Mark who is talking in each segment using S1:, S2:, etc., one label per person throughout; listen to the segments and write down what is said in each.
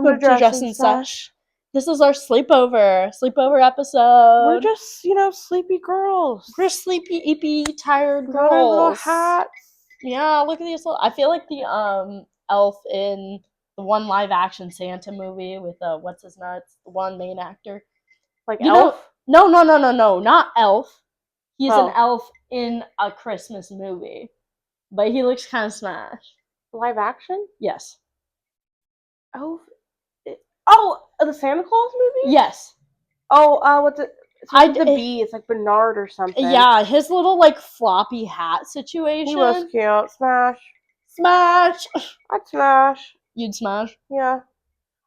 S1: Welcome to Dressing Sesh. This is our sleepover episode.
S2: We're just, sleepy girls.
S1: We're sleepy, eepy, tired
S2: We
S1: girls.
S2: got our little hats.
S1: Yeah, look at these. I feel like the elf in the one live action Santa movie with what's his nuts, the one main actor.
S2: Like Elf?
S1: No, not Elf. He's an elf in a Christmas movie, but he looks kind of smashed.
S2: Live action?
S1: Yes.
S2: Elf? Oh, the Santa Claus movie?
S1: Yes.
S2: Oh, what's it? It's like the bee. It's like Bernard or something.
S1: Yeah, his little floppy hat situation.
S2: He was cute. Smash.
S1: I'd
S2: smash.
S1: You'd smash?
S2: Yeah.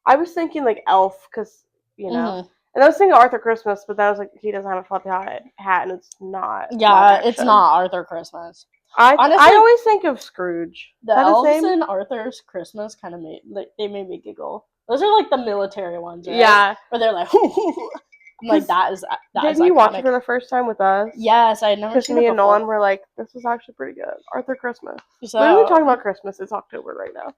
S2: I was thinking Elf because and I was thinking Arthur Christmas, but that was he doesn't have a floppy hat, and it's not.
S1: Yeah, it's not Arthur Christmas.
S2: Honestly, I always think of Scrooge.
S1: The elves in Arthur's Christmas kind of made me giggle. Those are the military ones, right?
S2: Yeah.
S1: Where they're like, I'm that is
S2: Didn't you watch it for the first time with us?
S1: Yes, I had never seen it before.
S2: Me and Nolan were like, this is actually pretty good. Arthur Christmas. So, what are we talking about Christmas? It's October right now.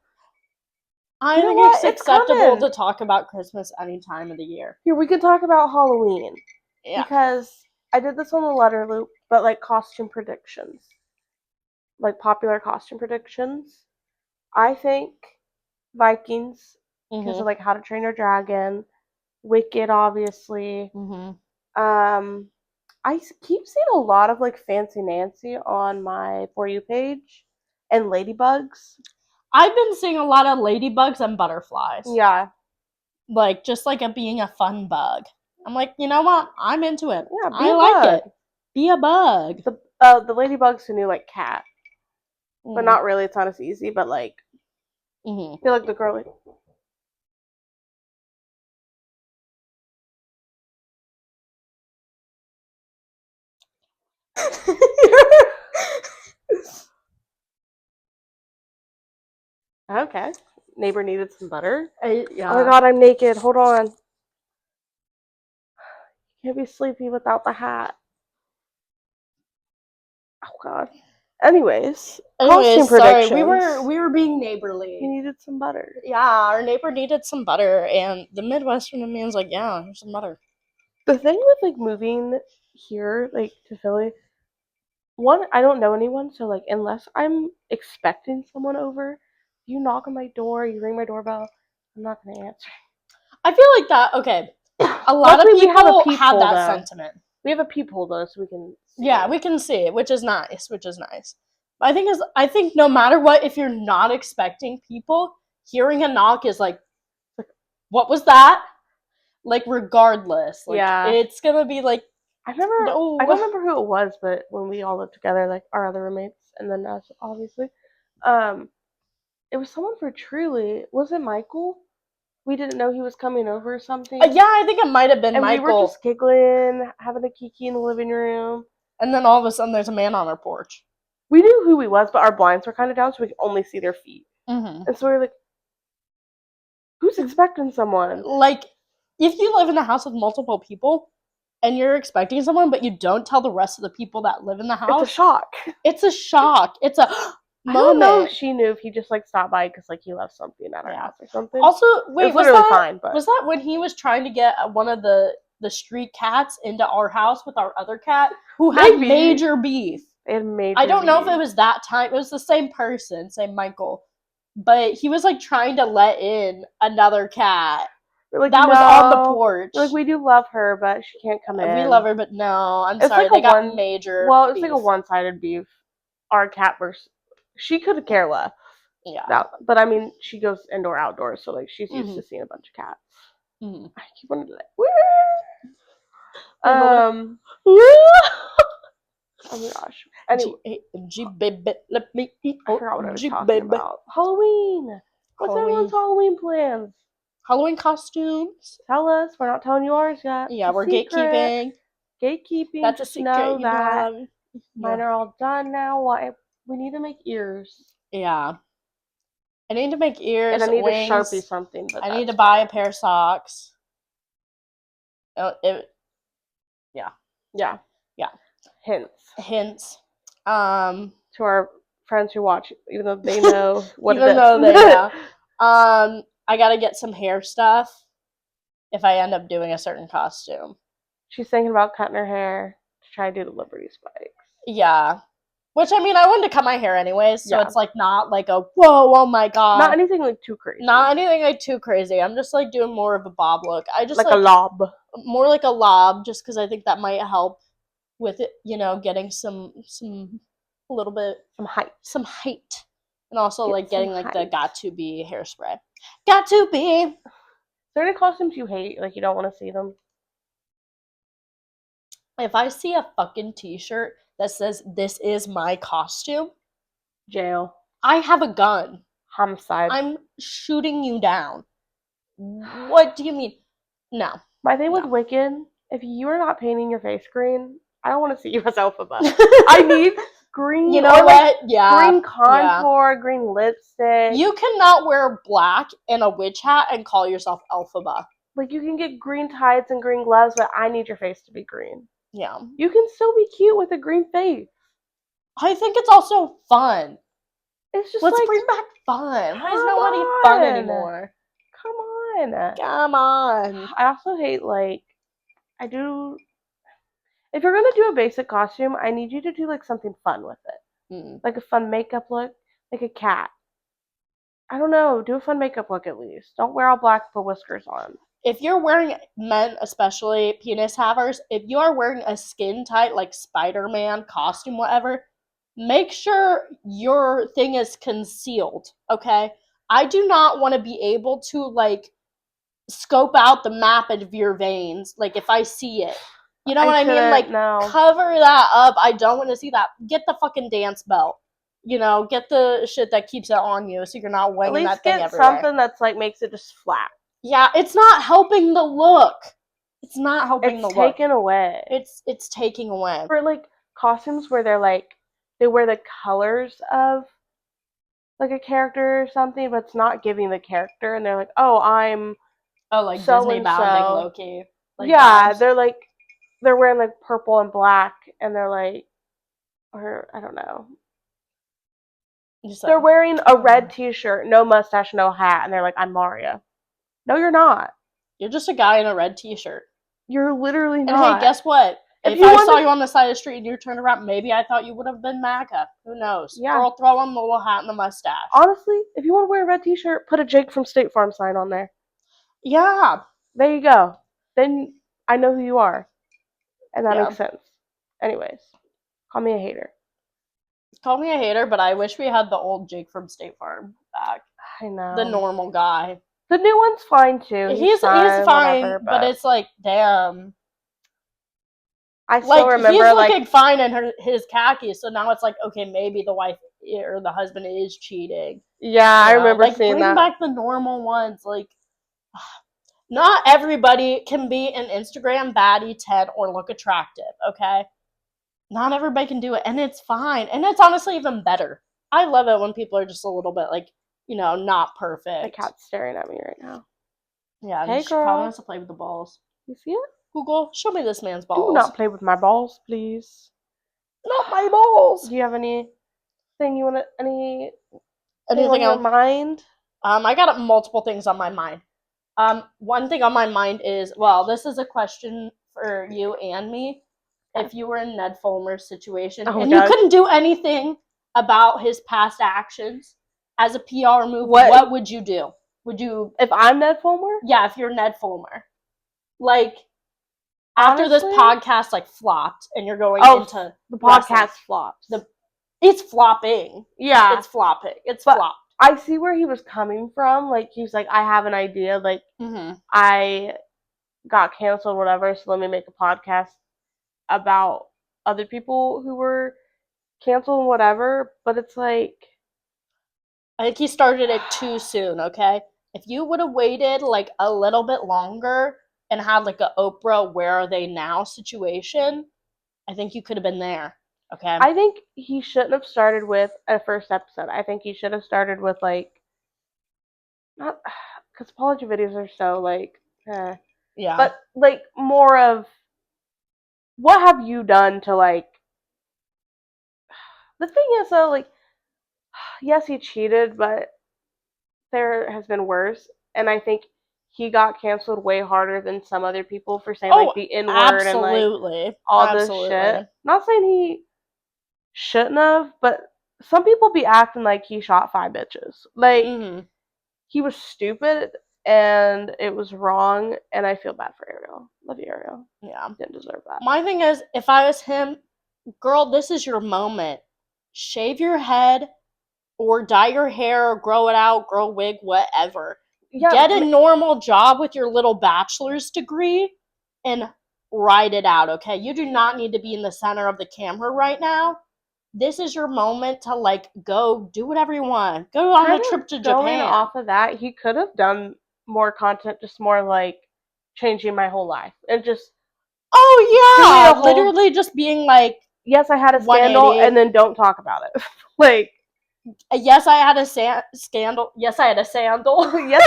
S1: I think it's acceptable to talk about Christmas any time of the year.
S2: Here, we could talk about Halloween.
S1: Yeah.
S2: Because I did this on the letter loop, but costume predictions. Popular costume predictions. I think Vikings, because of How to Train Your Dragon, Wicked, obviously. I keep seeing a lot of Fancy Nancy on my For You page, and ladybugs. I've
S1: been seeing a lot of ladybugs and butterflies.
S2: Yeah.
S1: Just it being a fun bug. I'm you know what? I'm into it.
S2: Yeah,
S1: I like it. Be a bug.
S2: The ladybugs who knew cat. But not really, it's not as easy, but I feel the girl Okay. Neighbor needed some butter.
S1: Yeah.
S2: Oh my god, I'm naked. Hold on. Can't be sleepy without the hat. Oh god. Anyways,
S1: sorry, we were being neighborly.
S2: He needed some butter.
S1: Yeah, our neighbor needed some butter, and the Midwestern in me is yeah, here's some butter.
S2: The thing with moving here, to Philly, one, I don't know anyone, so unless I'm expecting someone over, you knock on my door, you ring my doorbell, I'm not gonna answer.
S1: I feel that okay. A lot of people have that sentiment.
S2: We have a peephole though, so we can see.
S1: Yeah, we can see it, which is nice. I think no matter what, if you're not expecting people, hearing a knock is what was that? Regardless.
S2: Yeah.
S1: It's gonna be
S2: I don't remember who it was, but when we all lived together, our other roommates, and then us, obviously, it was someone for Truly. Was it Michael? We didn't know he was coming over or something.
S1: Yeah, I think it might have been Michael.
S2: And we were just giggling, having a kiki in the living room.
S1: And then all of a sudden, there's a man on our porch.
S2: We knew who he was, but our blinds were kind of down, so we could only see their feet.
S1: And
S2: so we were who's expecting someone?
S1: If you live in a house with multiple people, and you're expecting someone, but you don't tell the rest of the people that live in the house.
S2: It's a shock.
S1: It's a shock. It's a moment.
S2: I don't know if she knew if he just stopped by because he left something at our house or something.
S1: Also, wait, was that when he was trying to get one of the street cats into our house with our other cat who had major beef?
S2: They had major
S1: I don't know if it was that time. It was the same person, same Michael, but he was trying to let in another cat. Was on the porch.
S2: We do love her, but she can't come in.
S1: We love her, but no, I'm sorry. They got major.
S2: Well, it's
S1: beef.
S2: A one-sided beef. Our cat versus. She could care less.
S1: Yeah.
S2: But I mean, she goes indoor, outdoors, so she's used to seeing a bunch of cats. I keep wanting to oh my gosh. Anyway,
S1: G baby, let me eat.
S2: I forgot what I was talking about. Halloween. What's everyone's Halloween plans?
S1: Halloween costumes.
S2: Tell us. We're not telling you ours yet.
S1: Yeah, we're gatekeeping.
S2: Gatekeeping.
S1: That's a secret.
S2: Know that mine are all done now. We need to make ears.
S1: Yeah. I need to make ears.
S2: And I need
S1: wings.
S2: to Sharpie something. But
S1: I need to buy a pair of socks.
S2: Yeah. Hints. To our friends who watch, even though they know what it is.
S1: Even though they know. I gotta get some hair stuff if I end up doing a certain costume.
S2: She's thinking about cutting her hair to try to do the Liberty spikes.
S1: Yeah. Which, I mean, I wanted to cut my hair anyways, so
S2: Yeah.
S1: it's like not like a whoa, oh my god.
S2: Not anything like too crazy.
S1: Not anything like too crazy. I'm just like doing more of a bob look. I just
S2: like a lob.
S1: More like a lob, just because I think that might help with it, getting some a little bit
S2: some height,
S1: and also
S2: Get
S1: like getting
S2: some
S1: like the
S2: height.
S1: got to be hairspray. Got to be.
S2: Is there any costumes you hate? Like you don't want to see them?
S1: If I see a fucking t-shirt that says "This is my costume,"
S2: Jail.
S1: I have a gun.
S2: Homicide.
S1: I'm shooting you down. What do you mean? No.
S2: My thing
S1: No.
S2: with Wiccan, if you are not painting your face green, I don't want to see you as Elphaba. I need green.
S1: You know what?
S2: Like,
S1: yeah.
S2: green contour, green lipstick.
S1: You cannot wear black and a witch hat and call yourself Elphaba.
S2: Like, you can get green tights and green gloves, but I need your face to be green.
S1: Yeah.
S2: You can still be cute with a green face.
S1: I think it's also fun.
S2: It's just
S1: Let's
S2: like,
S1: bring back fun. Why is
S2: come
S1: nobody
S2: on.
S1: fun anymore?
S2: Come on.
S1: Come on.
S2: I also hate, like, if you're gonna do a basic costume, I need you to do, like, something fun with it. Like a fun makeup look, like a cat. I don't know, do a fun makeup look at least. Don't wear all black, put whiskers on.
S1: If you're wearing, men especially, penis havers, if you are wearing a skin tight, like Spider-Man costume, whatever, make sure your thing is concealed, okay? I do not want to be able to, like, scope out the map of your veins, like, if I see it. You know what I mean? Like,
S2: no.
S1: cover that up. I don't want to see that. Get the fucking dance belt. Get the shit that keeps it on you so you're not winging that thing everywhere.
S2: At least get something that's, like, makes it just flat.
S1: Yeah, it's not helping the look. It's not helping the look.
S2: It's taken away.
S1: It's taking away.
S2: For, like, costumes where they're, like, they wear the colors of, like, a character or something, but it's not giving the character, and they're like, oh, I'm
S1: like
S2: so
S1: Disney bounding Loki.
S2: Like yeah, vibes. They're wearing, like, purple and black, and they're, like, or, I don't know. They're wearing a red t-shirt, no mustache, no hat, and they're like, I'm Maria. No, you're not.
S1: You're just a guy in a red t-shirt.
S2: You're literally not.
S1: And hey, guess what? If I saw you on the side of the street and you turned around, maybe I thought you would have been MAGA. Who knows? Yeah. Girl, throw on the little hat and the mustache.
S2: Honestly, if you want to wear a red t-shirt, put a Jake from State Farm sign on there.
S1: Yeah.
S2: There you go. Then I know who you are. And that makes sense. Anyways, call me a hater.
S1: Call me a hater, but I wish we had the old Jake from State Farm back.
S2: I know.
S1: The normal guy.
S2: The new one's fine too.
S1: He's fine, whatever, but it's like, damn.
S2: I still remember,
S1: he's looking fine in his khakis, so now it's like, okay, maybe the wife or the husband is cheating.
S2: Yeah, I remember seeing that.
S1: Bring back the normal ones. Like, not everybody can be an Instagram baddie 10 or look attractive, okay? Not everybody can do it, and it's fine. And it's honestly even better. I love it when people are just a little bit, like, not perfect.
S2: The cat's staring at me right now.
S1: Yeah, hey, she probably wants to play with the balls.
S2: You see it?
S1: Google, show me this man's balls.
S2: Do not play with my balls, please.
S1: Not my balls.
S2: Do you have anything you want to, anything
S1: on
S2: your mind?
S1: I got multiple things on my mind. One thing on my mind is, this is a question for you and me. If you were in Ned Fulmer's situation and you couldn't do anything about his past actions as a PR move, what would you do? Would you...
S2: If I'm Ned Fulmer?
S1: Yeah, if you're Ned Fulmer. Like, after this podcast, like, flopped and you're going into...
S2: The podcast flops.
S1: It's flopping.
S2: Yeah.
S1: It's flopping. It's flopped.
S2: I see where he was coming from. Like, he was like, I have an idea. Like, I got canceled, whatever, so let me make a podcast about other people who were canceled and whatever. But it's like...
S1: I think he started it too soon, okay? If you would have waited, like, a little bit longer and had, like, a Oprah Where Are They Now situation, I think you could have been there, okay?
S2: I think he shouldn't have started with a first episode. I think he should have started with, like... Not... Because apology videos are so, like...
S1: Yeah.
S2: But, like, more of... What have you done to, like... The thing is, though, like... Yes, he cheated, but there has been worse. and I think he got canceled way harder than some other people for saying like the N word and like all this shit. Not saying he shouldn't have, but some people be acting like he shot 5 bitches. Like he was stupid and it was wrong, and I feel bad for Ariel. Love you, Ariel.
S1: Yeah.
S2: Didn't deserve that.
S1: My thing is, if I was him, girl, this is your moment. Shave your head or dye your hair or grow it out, grow a wig, whatever. Yeah, get a normal job with your little bachelor's degree and ride it out, okay? You do not need to be in the center of the camera right now. This is your moment to like go do whatever you want. Go on a trip to Japan.
S2: Going off of that, he could have done more content, just more like changing my whole life and just
S1: literally just being like,
S2: yes, I had a scandal, and then don't talk about it. Like,
S1: yes, I had a scandal. Yes, I had a sandal.
S2: Yes,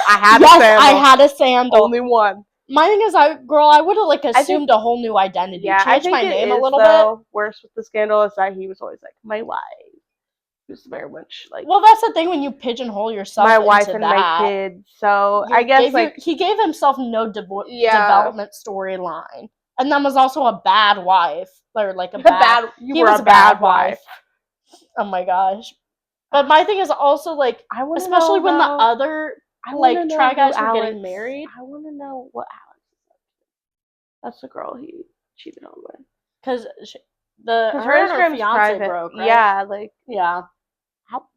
S2: I had a sandal.
S1: I had a sandal.
S2: Only one.
S1: My thing is, I would have like assumed a whole new identity. Yeah, changed my name a little bit.
S2: Worse with the scandal is that he was always like, my wife. He was very much like.
S1: Well, that's the thing when you pigeonhole yourself. My wife and my
S2: kids. So I guess like
S1: he gave himself no development storyline, and then was also a bad wife or like a bad.
S2: You were a bad wife.
S1: Oh my gosh. But my thing is also like, especially when the other like Try Guys were getting married.
S2: I want to know what Alex is up to. That's the girl he cheated on with.
S1: Because her Instagram's fiance broke, right?
S2: Yeah, like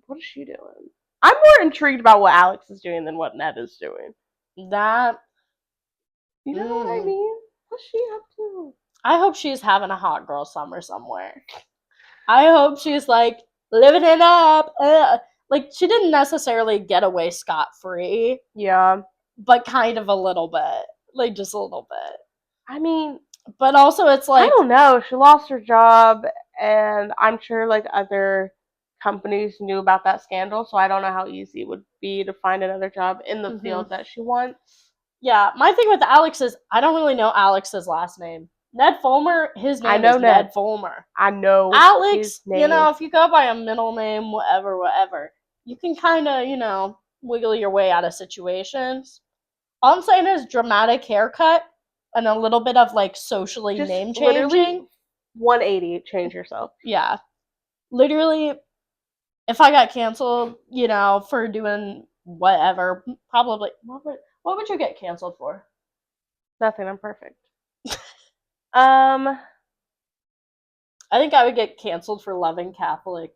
S2: what is she doing? I'm more intrigued about what Alex is doing than what Ned is doing.
S1: That
S2: you know what I mean? What's she up to?
S1: I hope she's having a hot girl summer somewhere. I hope she's like living it up. Like, she didn't necessarily get away scot-free.
S2: Yeah.
S1: But kind of a little bit. Like, just a little bit.
S2: I mean...
S1: But also, it's like...
S2: I don't know. She lost her job, and I'm sure, like, other companies knew about that scandal, so I don't know how easy it would be to find another job in the field that she wants.
S1: Yeah, my thing with Alex is, I don't really know Alex's last name. Ned Fulmer, his name is Ned Fulmer.
S2: I know
S1: Alex, his name. You know, if you go by a middle name, whatever, you can kind of, wiggle your way out of situations. All I'm saying is dramatic haircut and a little bit of, like, socially just name changing.
S2: 180, change yourself.
S1: Yeah. Literally, if I got canceled, for doing whatever, probably, what would you get canceled for?
S2: Nothing, I'm perfect. I
S1: think I would get canceled for loving Catholic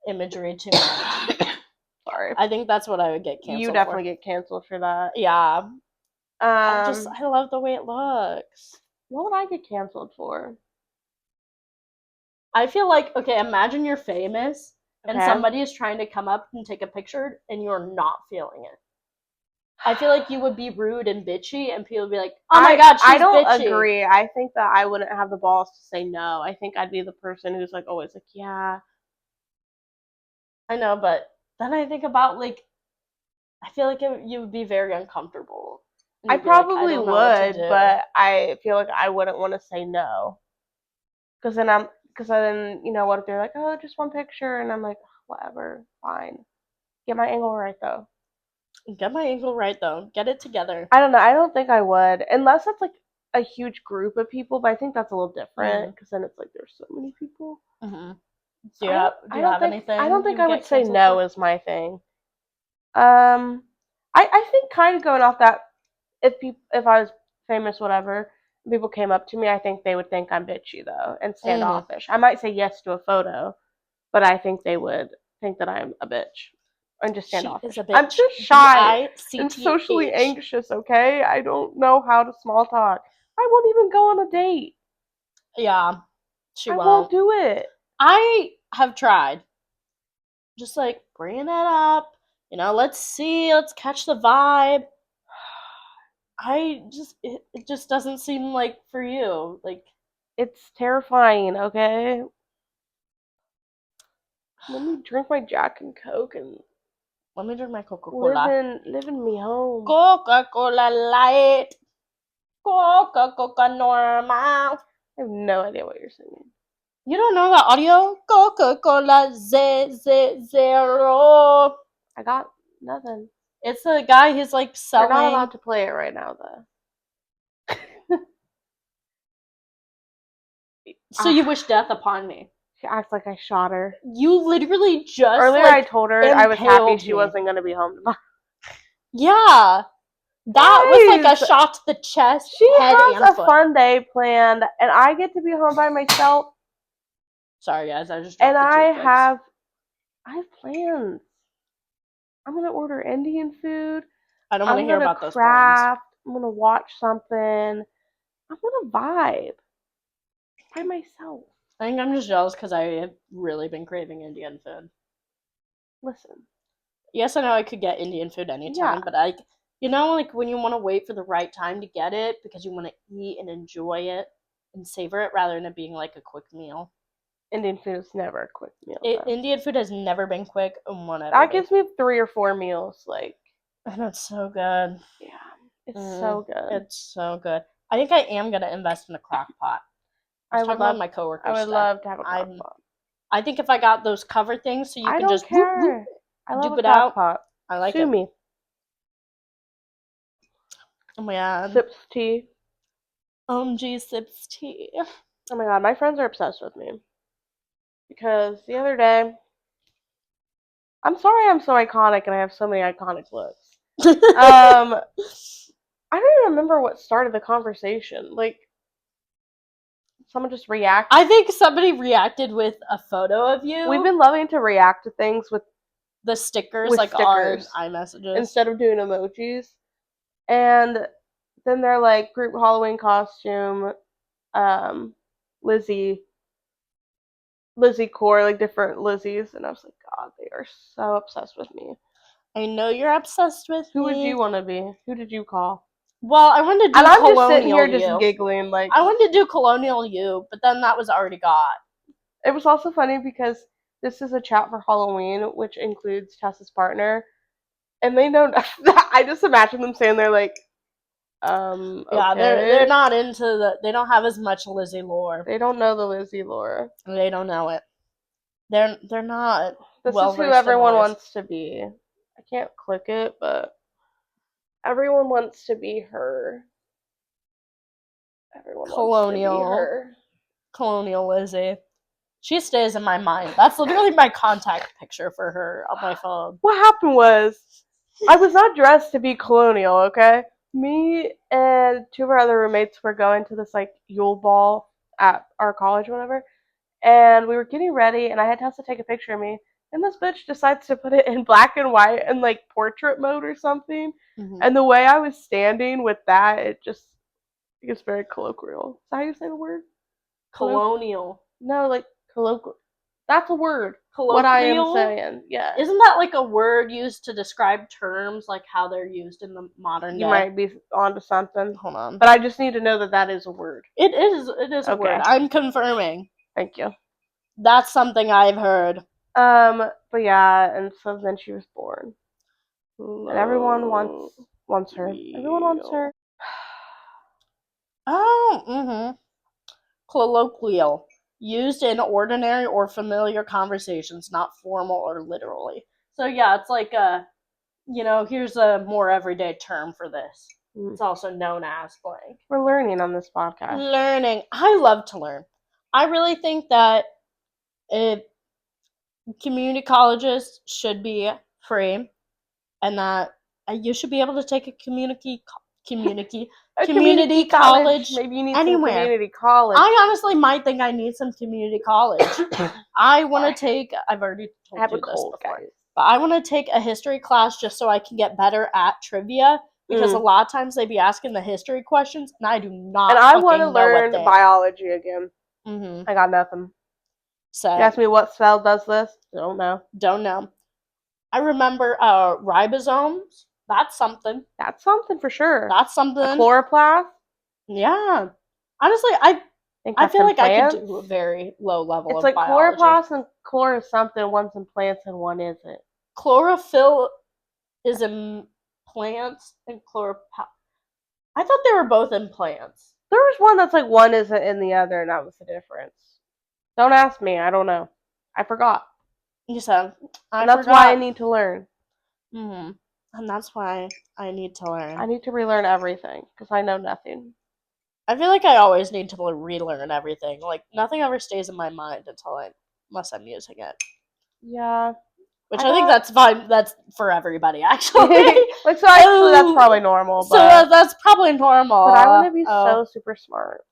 S1: imagery too much.
S2: Sorry.
S1: I think that's what I would get canceled for.
S2: You definitely get canceled for that.
S1: Yeah. I love the way it looks.
S2: What would I get canceled for?
S1: I feel like, okay, imagine you're famous and somebody is trying to come up and take a picture and you're not feeling it. I feel like you would be rude and bitchy, and people would be like, "Oh my god, she's bitchy." I don't
S2: agree. I think that I wouldn't have the balls to say no. I think I'd be the person who's like always like, "Yeah."
S1: I know, but then I think about like, I feel like you would be very uncomfortable.
S2: I probably would, but I feel like I wouldn't want to say no. Because then what if they're like, "Oh, just one picture," and I'm like, "Whatever, fine." Get my angle right though.
S1: Get my angle right, though. Get it together.
S2: I don't know. I don't think I would. Unless it's, like, a huge group of people, but I think that's a little different, because then it's, like, there's so many people.
S1: Mm-hmm. Do you have anything?
S2: I don't think I would say no is my thing. I think kind of going off that, if I was famous, whatever, people came up to me, I think they would think I'm bitchy, though, and standoffish. I might say yes to a photo, but I think they would think that I'm a bitch. And just standoffish. I'm just shy and socially anxious, okay? I don't know how to small talk. I won't even go on a date.
S1: Yeah,
S2: I won't do it.
S1: I have tried. Just, like, bringing it up. Let's catch the vibe. It just doesn't seem like for you. Like,
S2: it's terrifying, okay? Let me drink my Jack and Coke and...
S1: Let me drink my Coca-Cola.
S2: Living me home.
S1: Coca-Cola Light. Coca-Cola Normal.
S2: I have no idea what you're singing.
S1: You don't know the audio? Coca-Cola Zero.
S2: I got nothing.
S1: It's a guy who's like
S2: We're not
S1: selling.
S2: allowed to play it right now, though.
S1: So you wish death upon me.
S2: She acts like I shot her.
S1: You literally just
S2: Earlier, I told her I was happy
S1: impaled
S2: she
S1: me.
S2: wasn't going to be home tomorrow.
S1: Yeah. That was like a shot to the chest,
S2: She
S1: head,
S2: has
S1: and
S2: a
S1: foot.
S2: fun day planned, and I get to be home by myself.
S1: Sorry, guys, I just dropped
S2: And
S1: the
S2: I
S1: toothpicks.
S2: have plans. I'm gonna order Indian food.
S1: I don't want to hear about those plans.
S2: craft. I'm gonna watch something. I'm gonna vibe by myself.
S1: I think I'm just jealous because I have really been craving Indian food.
S2: Listen.
S1: Yes, I know I could get Indian food anytime, but like when you want to wait for the right time to get it because you want to eat and enjoy it and savor it rather than it being like a quick meal.
S2: Indian food is never a quick meal.
S1: Indian food has never been quick and won't ever
S2: That gives me 3 or 4 meals, like.
S1: And it's so good.
S2: Yeah, it's so good.
S1: It's so good. I think I am gonna invest in a crock pot. I was talking about my coworkers.
S2: I would love to have a crock pot.
S1: I think if I got those cover things, so you can just
S2: whoop, whoop, I love
S1: dupe
S2: a
S1: it out.
S2: Pot.
S1: I like
S2: Sue
S1: it.
S2: me.
S1: Oh my god.
S2: Sips tea.
S1: OMG sips tea.
S2: Oh my god, my friends are obsessed with me. Because the other day, I'm sorry I'm so iconic and I have so many iconic looks. I don't even remember what started the conversation. Like, someone just reacted.
S1: I think somebody reacted with a photo of you.
S2: We've been loving to react to things with
S1: the stickers, like our iMessages.
S2: Instead of doing emojis. And then they're like, group Halloween costume, Lizzie core, like different Lizzies. And I was like, God, they are so obsessed with me.
S1: I know you're obsessed with
S2: Who
S1: me.
S2: would you want to be? Who did you call?
S1: Well, I wanted to do
S2: and I'm
S1: Colonial
S2: just sitting here
S1: You.
S2: just giggling. Like,
S1: I wanted to do Colonial You, but then that was already got.
S2: It was also funny because this is a chat for Halloween, which includes Tessa's partner. And they know that. I just imagine them saying they're like,
S1: Yeah,
S2: okay.
S1: they're not into they don't have as much Lizzie lore.
S2: They don't know the Lizzie lore.
S1: They don't know it. They're not.
S2: This is who everyone wants to be. I can't click it, but everyone wants to be her. Everyone
S1: Colonial.
S2: wants to be her.
S1: Colonial Lizzie. She stays in my mind. That's literally my contact picture for her on my phone.
S2: What happened was, I was not dressed to be Colonial, okay? Me and 2 of our other roommates were going to this, like, Yule Ball at our college or whatever, and we were getting ready, and I had Tessa take a picture of me, and this bitch decides to put it in black and white and, like, portrait mode or something, and the way I was standing with that, it was very colloquial. Is that how you say the word?
S1: Colonial.
S2: No, like, colloquial. That's a word.
S1: Colloquial?
S2: What I am saying, yeah.
S1: Isn't that like a word used to describe terms, like how they're used in the modern day?
S2: You might be onto something.
S1: Hold on.
S2: But I just need to know that is a word.
S1: It is a word. I'm confirming.
S2: Thank you.
S1: That's something I've heard.
S2: But yeah, and so then she was born. And everyone wants her. Everyone wants her.
S1: Oh, colloquial. Used in ordinary or familiar conversations, not formal or literally. So yeah, it's like here's a more everyday term for this. It's also known as blank.
S2: We're learning on this podcast.
S1: Learning. I love to learn. I really think that community colleges should be free, and that you should be able to take a community college
S2: Maybe you need
S1: anywhere.
S2: Some community college.
S1: I honestly might think I need some community college. I want to take. I've already told you this before, guys. But I want to take a history class just so I can get better at trivia. Because a lot of times they be asking the history questions, and I do not.
S2: And I want to learn biology again. I got nothing.
S1: So
S2: you ask me what cell does this? Don't know.
S1: I remember ribosomes. That's something.
S2: That's something for sure.
S1: That's something.
S2: A chloroplast?
S1: Yeah. Honestly, I feel like I could do a very low level of biology. It's like
S2: chloroplast and chlor is something. One's in plants and one isn't.
S1: Chlorophyll is in plants and I thought they were both in plants.
S2: There was one that's like one isn't in the other, and that was the difference. Don't ask me. I don't know. I forgot.
S1: You said.
S2: That's why I need to learn.
S1: And that's why I need to learn.
S2: I need to relearn everything because I know nothing.
S1: I feel like I always need to relearn everything. Like, nothing ever stays in my mind unless I'm using it.
S2: Yeah.
S1: Which I think that's fine. That's for everybody, actually.
S2: Like, so actually, that's probably normal.
S1: So that's probably normal.
S2: But I want to be so super smart.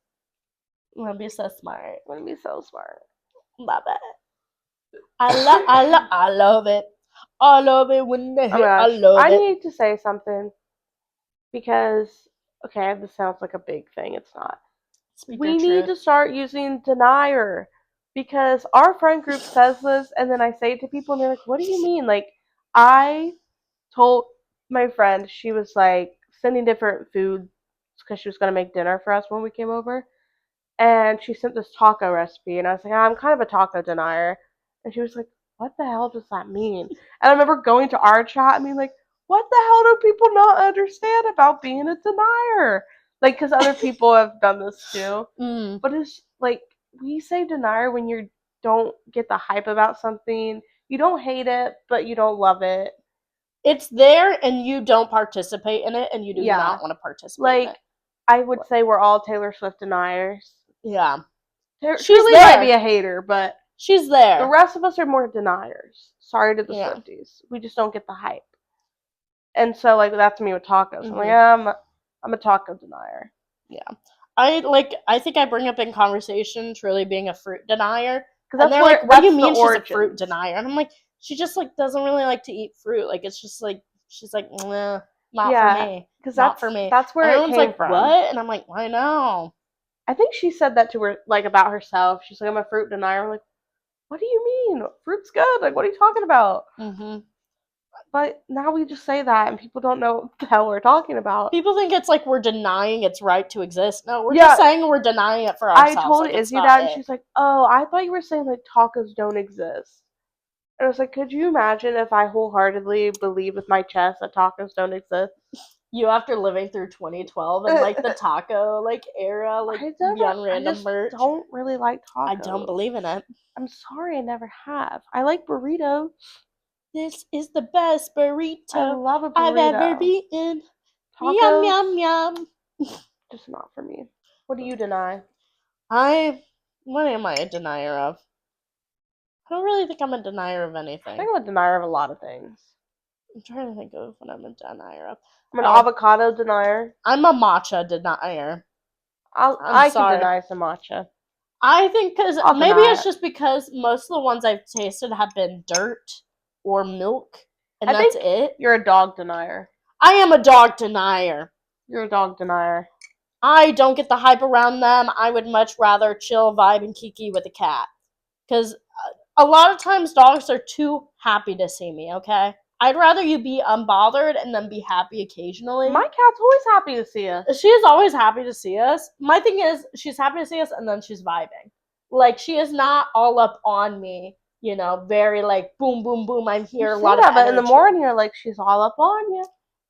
S1: I want to be so smart.
S2: I want to be so smart.
S1: Love it. I love it. I love it when they hit. I love it.
S2: I need to say something because, okay, this sounds like a big thing. It's not. We need to start using Denier because our friend group says this, and then I say it to people, and they're like, "What do you mean?" Like, I told my friend, she was like sending different foods because she was gonna make dinner for us when we came over, and she sent this taco recipe, and I was like, I'm kind of a taco denier, and she was like, what the hell does that mean? And I remember going to our chat and being like, what the hell do people not understand about being a denier? Like, because other people have done this too, but it's like we say denier when you don't get the hype about something, you don't hate it, but you don't love it.
S1: It's there, and you don't participate in it, and you do not want to participate in it.
S2: I would say we're all Taylor Swift deniers.
S1: Yeah.
S2: She's might be a hater, but
S1: she's there.
S2: The rest of us are more deniers. Sorry to the Swifties. We just don't get the hype. And so, like, that's me with tacos. I'm like, I'm a taco denier.
S1: Yeah. I think I bring up in conversation truly being a fruit denier. And they're like, what do you mean she's a fruit denier? And I'm like, she just, like, doesn't really like to eat fruit. Like, it's just, like, she's like, nah, not for me. Not for me.
S2: That's where
S1: everyone's
S2: it came
S1: like,
S2: from.
S1: What? And I'm like, I know.
S2: I think she said that to her, like, about herself. She's like, I'm a fruit denier. I'm like, what do you mean? Fruit's good. Like, what are you talking about? But now we just say that, and people don't know what the hell we're talking about.
S1: People think it's like we're denying its right to exist. No, we're just saying we're denying it for ourselves.
S2: I told Izzy that, and she's like, oh, I thought you were saying, like, tacos don't exist. And I was like, could you imagine if I wholeheartedly believe with my chest that tacos don't exist?
S1: You after living through 2012 and like the taco like era, like Young Random merch.
S2: I don't really like tacos.
S1: I don't believe in it.
S2: I'm sorry, I never have. I like burritos.
S1: This is the best burrito
S2: I love a burrito
S1: I've ever eaten.
S2: Tacos,
S1: yum yum yum.
S2: Just not for me. What do you deny?
S1: What am I a denier of? I don't really think I'm a denier of anything.
S2: I think I'm a denier of a lot of things.
S1: I'm trying to think of what I'm a denier of.
S2: I'm an avocado denier.
S1: I'm a matcha denier.
S2: I can deny some matcha.
S1: I think because maybe it's just because most of the ones I've tasted have been dirt or milk, and that's it.
S2: You're a dog denier.
S1: I am a dog denier.
S2: You're a dog denier.
S1: I don't get the hype around them. I would much rather chill, vibe, and kiki with a cat. Because a lot of times dogs are too happy to see me, okay? I'd rather you be unbothered and then be happy occasionally.
S2: My cat's always happy to see us.
S1: She is always happy to see us. My thing is, she's happy to see us and then she's vibing. Like, she is not all up on me, you know, very like, boom, boom, boom, I'm here, a lot of energy.
S2: But in the morning, you're like, she's all up on you.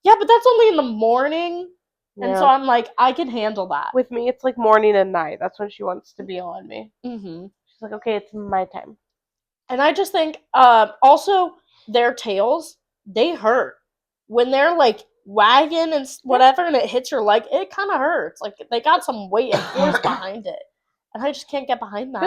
S1: Yeah, but that's only in the morning. Yeah. And so I'm like, I can handle that.
S2: With me, it's like morning and night. That's when she wants to be on me. She's like, okay, it's my time.
S1: And I just think, also, their tails, they hurt. When they're, like, wagging and whatever, and it hits your leg, it kind of hurts. Like, they got some weight and force behind it. And I just can't get behind that.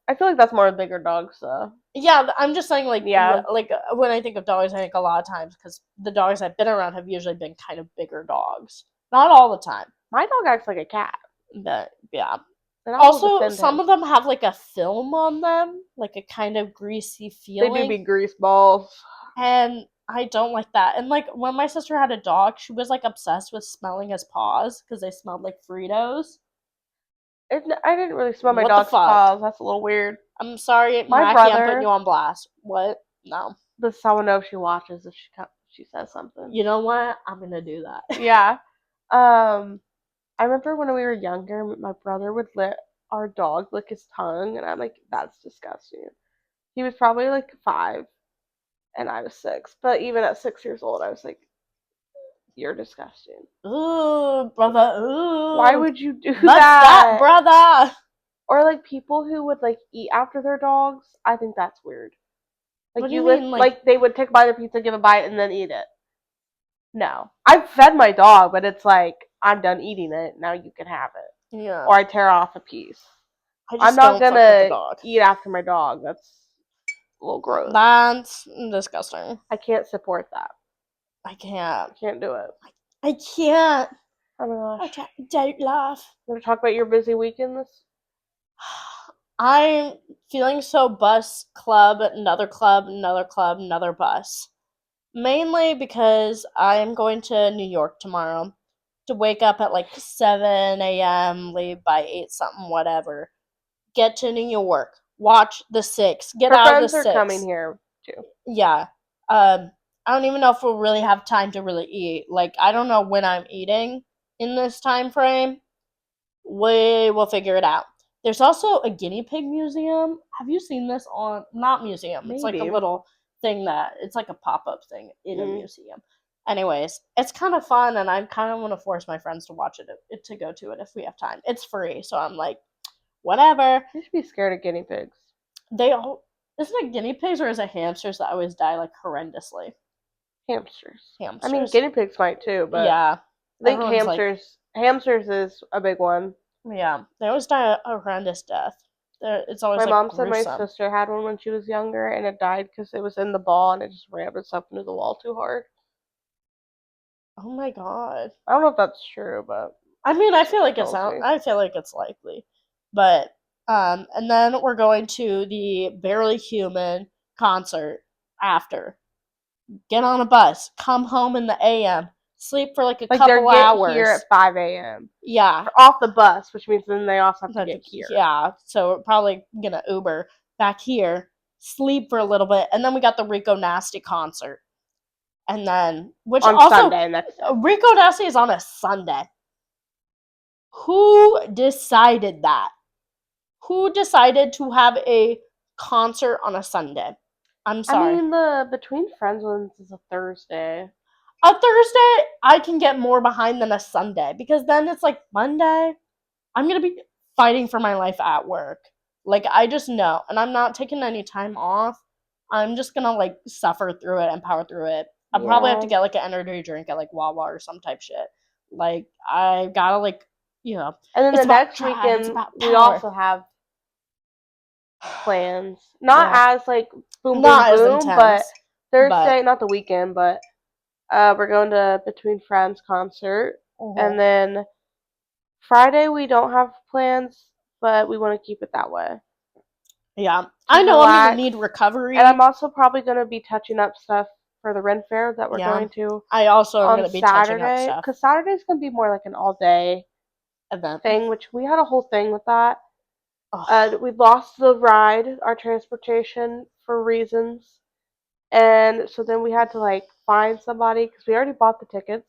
S2: I feel like that's more bigger dogs, though.
S1: Yeah, I'm just saying, like, when I think of dogs, I think a lot of times, because the dogs I've been around have usually been kind of bigger dogs. Not all the time.
S2: My dog acts like a cat.
S1: But, yeah. And also, some of them have, like, a film on them, like a kind of greasy feeling.
S2: They do be grease balls.
S1: And I don't like that. And, like, when my sister had a dog, she was, like, obsessed with smelling his paws, because they smelled like Fritos.
S2: I didn't really smell my dog's paws. That's a little weird.
S1: I'm sorry, my brother. I'm putting you on blast. What? No.
S2: But someone know if she watches, if she says something.
S1: You know what? I'm going to do that.
S2: Yeah. I remember when we were younger, my brother would let our dog lick his tongue, and I'm like, that's disgusting. He was probably like 5, and I was 6. But even at 6 years old, I was like, you're disgusting.
S1: Ooh, brother, ooh.
S2: Why would you do
S1: that? That, brother?
S2: Or, like, people who would, like, eat after their dogs, I think that's weird. Like,
S1: what do you mean?
S2: Like, they would take a bite of pizza, give a bite, and then eat it. No. I've fed my dog, but it's like, I'm done eating it. Now you can have it.
S1: Yeah.
S2: Or I tear off a piece.
S1: I just
S2: I'm not
S1: don't fuck with the
S2: gonna
S1: dog.
S2: eat after my dog. That's a little gross.
S1: That's disgusting.
S2: I can't support that.
S1: I can't.
S2: I can't do it.
S1: I can't.
S2: Oh my
S1: I
S2: gosh.
S1: don't laugh.
S2: You want to talk about your busy weekend this?
S1: I'm feeling so bus club, another club, another club, another bus. Mainly because I am going to New York tomorrow to wake up at like 7 a.m., leave by 8 something, whatever. Get to New York, watch the 6, get
S2: Her
S1: out of the
S2: friends are
S1: 6.
S2: coming here too.
S1: Yeah. I don't even know if we'll really have time to really eat. Like, I don't know when I'm eating in this time frame. We will figure it out. There's also a guinea pig museum. Have you seen this on, not museum, it's like a
S2: Maybe.
S1: little thing that, it's like a pop-up thing in a museum. Anyways, it's kind of fun, and I kind of want to force my friends to watch it, to go to it if we have time. It's free, so I'm like, whatever.
S2: You should be scared of guinea pigs.
S1: They all, isn't it guinea pigs or is it hamsters that always die like horrendously?
S2: Hamsters.
S1: Hamsters.
S2: I mean, guinea pigs might too, but
S1: yeah,
S2: I think
S1: everyone's like,
S2: hamsters is a big one.
S1: yeah, they always die a horrendous death. It's always
S2: My
S1: like
S2: mom said my
S1: gruesome.
S2: sister had one when she was younger, and it died because it was in the ball and it just rammed itself into the wall too hard.
S1: Oh my god.
S2: I don't know if that's true, but
S1: I mean, I feel like
S2: tells me.
S1: I feel like it's likely, but and then we're going to the Barely Human concert after. Get on a bus, come home in the a.m., sleep for like a
S2: Like
S1: couple
S2: they're
S1: hours.
S2: here at 5 a.m.
S1: Yeah.
S2: Off the bus, which means then they also have to get here.
S1: Yeah, so we're probably gonna Uber back here, sleep for a little bit, and then we got the Rico Nasty concert. And then, which
S2: on
S1: also,
S2: Sunday, next day.
S1: Rico Nasty is on a Sunday. Who decided that? Who decided to have a concert on a Sunday? I'm sorry.
S2: I mean, the Between Friends ones is a Thursday.
S1: A Thursday, I can get more behind than a Sunday because then it's like Monday. I'm gonna be fighting for my life at work. Like, I just know, and I'm not taking any time off. I'm just gonna like suffer through it and power through it. I'll probably have to get like an energy drink at like Wawa or some type shit. Like, I gotta like, you know.
S2: And then
S1: it's
S2: the
S1: about
S2: next
S1: drive,
S2: weekend,
S1: it's about
S2: we
S1: power.
S2: also have plans. Not as like boom,
S1: Not
S2: boom,
S1: as
S2: boom,
S1: intense,
S2: but Thursday,
S1: but
S2: not the weekend, but we're going to Between Friends concert. And then Friday, we don't have plans, but we want to keep it that way.
S1: yeah, I know I'm gonna need recovery.
S2: And I'm also probably going to be touching up stuff for the Ren Fair that we're going to.
S1: I also am
S2: on
S1: going to be
S2: Saturday,
S1: touching up stuff.
S2: because Saturday's going to be more like an all-day
S1: event
S2: thing, which we had a whole thing with that.
S1: Oh.
S2: We lost the ride, our transportation, for reasons. And so then we had to like find somebody because we already bought the tickets.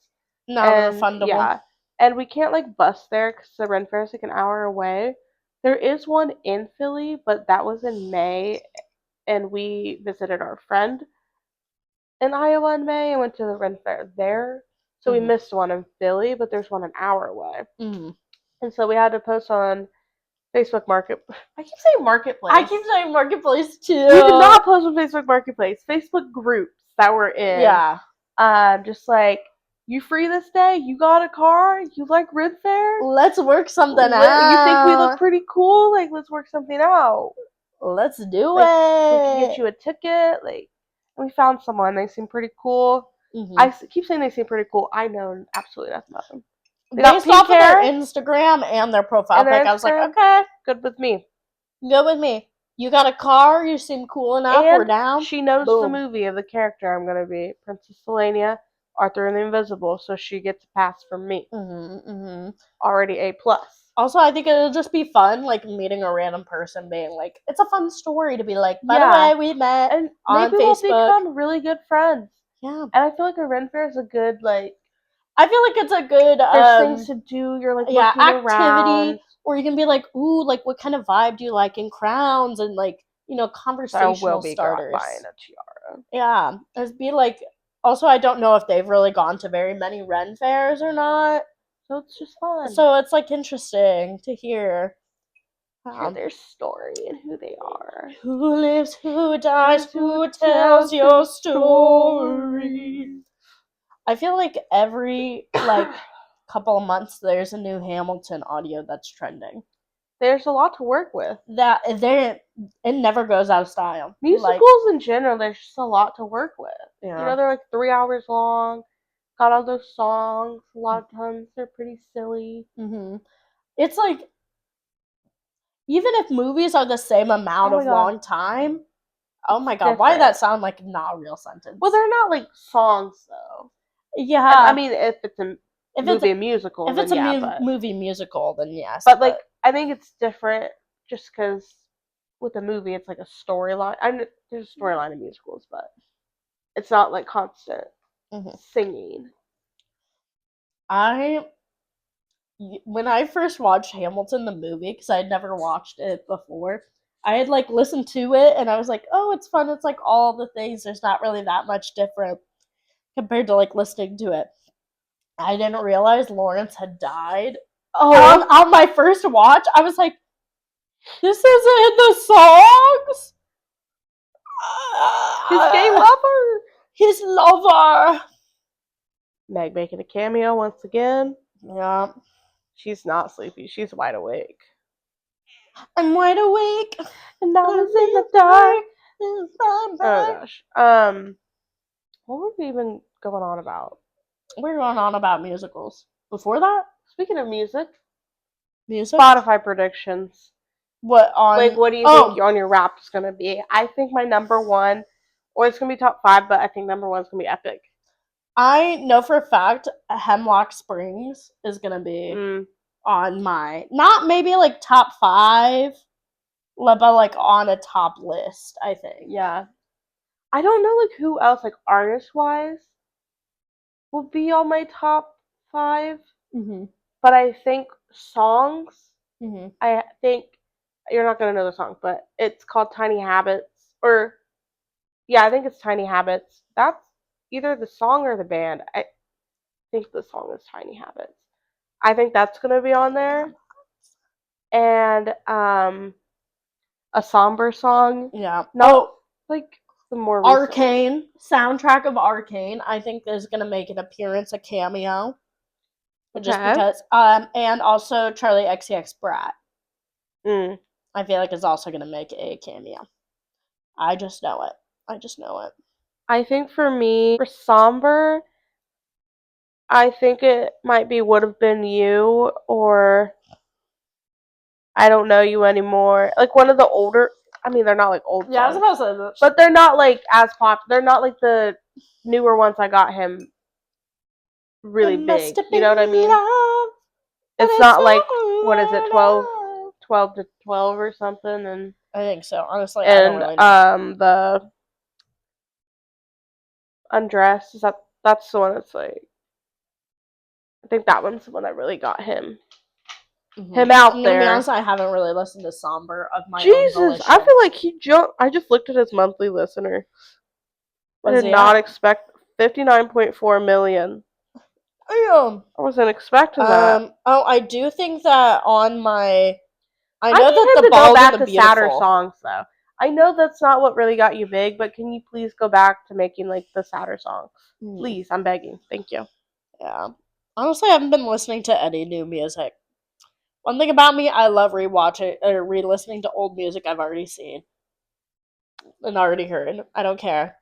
S1: Non-refundable.
S2: Yeah. And we can't like bus there because the Ren Fair is like an hour away. There is one in Philly, but that was in May, and we visited our friend in Iowa in May and went to the Ren Fair there. So we missed one in Philly, but there's one an hour away. And so we had to post on Facebook Market. I keep saying Marketplace.
S1: I keep saying Marketplace too.
S2: We did not post on Facebook Marketplace. Facebook groups that we're in.
S1: Yeah.
S2: Just like, you free this day? You got a car? You like Ren Fair?
S1: Let's work something out.
S2: You think we look pretty cool? Like, let's work something out.
S1: Let's do
S2: like,
S1: it.
S2: We can get you a ticket. Like, and we found someone. They seem pretty cool. I keep saying they seem pretty cool. I know absolutely nothing about them.
S1: Based off of their Instagram and their profile pic, I was like, okay.
S2: Good with me.
S1: Good with me. You got a car, you seem cool enough, we're down.
S2: She knows the movie of the character I'm going to be. Princess Selenia, Arthur and the Invisible, so she gets a pass from me. Already A+.
S1: Also, I think it'll just be fun, like, meeting a random person, being like, it's a fun story to be like, by the way, we met
S2: and
S1: on
S2: maybe
S1: Facebook.
S2: We'll become really good friends.
S1: Yeah.
S2: And I feel like a Ren Fair is a good, like,
S1: I feel like it's a good
S2: there's things to do. You're like looking
S1: activity,
S2: around.
S1: Or you can be like, ooh, like what kind of vibe do you like in crowns, and like, you know, conversational
S2: I will be
S1: starters.
S2: buying a tiara.
S1: Yeah, it'd be like. Also, I don't know if they've really gone to very many Ren fairs or not,
S2: so it's just fun.
S1: So it's like interesting to hear
S2: their story and who they are.
S1: Who lives, who dies, who tells your story. I feel like every couple of months there's a new Hamilton audio that's trending.
S2: There's a lot to work with.
S1: That it never goes out of style.
S2: Musicals in general, there's just a lot to work with.
S1: Yeah.
S2: You know, they're like 3 hours long. Got all those songs. A lot of times they're pretty silly.
S1: Mm-hmm. It's like even if movies are the same amount of long time. Oh my god, why did that sound like not a real sentence?
S2: Well, they're not like songs though.
S1: Yeah.
S2: I mean, if it's a movie musical,
S1: if it's a movie musical, then yes.
S2: But like, I think it's different just because with a movie, it's like a storyline. I mean, there's a storyline in musicals, but it's not like constant singing.
S1: When I first watched Hamilton the movie, because I had never watched it before, I had like listened to it and I was like, oh, it's fun. It's like all the things. There's not really that much different compared to like listening to it. I didn't realize Lawrence had died. Oh, on my first watch, I was like, this isn't in the songs.
S2: His gay lover.
S1: His lover.
S2: Meg making a cameo once again.
S1: Yeah.
S2: She's not sleepy. She's wide awake.
S1: I'm wide awake.
S2: And I was in the dark. Oh gosh. What were we even going on about?
S1: We're going on about musicals. Before that?
S2: Speaking of music. Spotify predictions.
S1: What on?
S2: Like, what do you think on your rap is gonna be? I think my number one, or it's gonna be top 5, but I think number 1 is gonna be Epic.
S1: I know for a fact Hemlock Springs is gonna be on my not maybe like top 5, but like on a top list. I think.
S2: Yeah. I don't know like who else like artist wise will be on my top 5. But I think songs. I think you're not gonna know the song, but it's called Tiny Habits. Or yeah, I think it's Tiny Habits. That's either the song or the band. I think the song is Tiny Habits. I think that's gonna be on there. And a somber song.
S1: Yeah.
S2: No, like the more
S1: Arcane soundtrack of Arcane. I think is gonna make an appearance, a cameo. Okay. Just because. And also Charlie XCX Brat. I feel like is also gonna make a cameo. I just know it.
S2: I think for me, for somber, I think it might be Would Have Been You or I Don't Know You Anymore. Like one of the older, I mean, they're not like old songs.
S1: Yeah, I was about to say that.
S2: But they're not like as pop. They're not like the newer ones I got him really big. You know what I mean? It's not like, what is it, 12 to 12 or something? And
S1: I think so. Honestly,
S2: and,
S1: I don't really know.
S2: The Undress, that's the one that's like, I think that one's the one that really got him out there.
S1: To be honest, I haven't really listened to Somber of my
S2: Jesus,
S1: own volition.
S2: I feel like he jumped. I just looked at his monthly listener. I did not expect 59.4 million. I wasn't expecting that.
S1: Oh, I do think that on my. I know
S2: that
S1: the Bald
S2: go back
S1: and the
S2: to
S1: Beautiful.
S2: sadder songs though. I know that's not what really got you big, but can you please go back to making like the sadder songs? Please, I'm begging. Thank you.
S1: Yeah. Honestly, I haven't been listening to any new music. One thing about me, I love rewatching or re-listening to old music I've already seen and already heard. I don't care.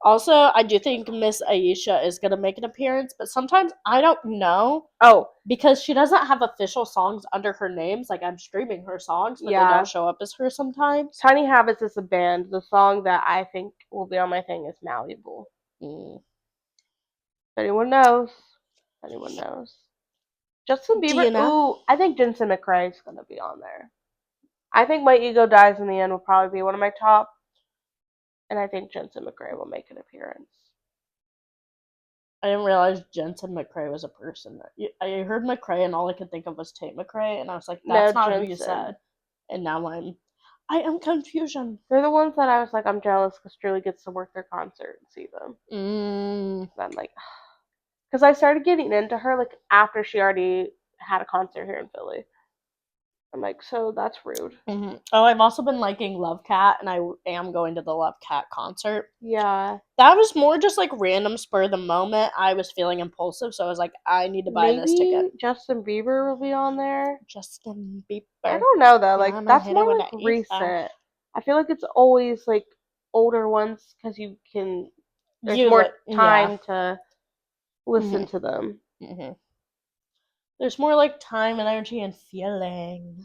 S1: Also, I do think Miss Aisha is going to make an appearance, but sometimes I don't know.
S2: Oh.
S1: Because she doesn't have official songs under her names. Like, I'm streaming her songs, but they don't show up as her sometimes.
S2: Tiny Habits is a band. The song that I think will be on my thing is Malleable. If anyone knows. Justin Bieber. Ooh, I think Jensen McRae is going to be on there. I think My Ego Dies in the End will probably be one of my top. And I think Jensen McRae will make an appearance.
S1: I didn't realize Jensen McRae was a person. I heard McRae and all I could think of was Tate McRae, and I was like, that's not who you said. And now I am confusion.
S2: They're the ones that I was like, I'm jealous because Julie gets to work their concert and see them. And I'm like, because I started getting into her like after she already had a concert here in Philly. I'm like, so that's rude.
S1: Mm-hmm. Oh, I've also been liking Love Cat, and I am going to the Love Cat concert.
S2: Yeah.
S1: That was more just like random spur of the moment. I was feeling impulsive, so I was like, I need to buy this ticket.
S2: Maybe Justin Bieber will be on there.
S1: Justin
S2: I
S1: Bieber.
S2: don't know though. Like
S1: I'ma
S2: that's
S1: hit it
S2: more
S1: with
S2: like
S1: the ether.
S2: recent. I feel like it's always like older ones because you can. There's
S1: You
S2: more
S1: yeah.
S2: time to listen
S1: Mm-hmm.
S2: to them.
S1: Mm-hmm. There's more like time, energy, and feeling.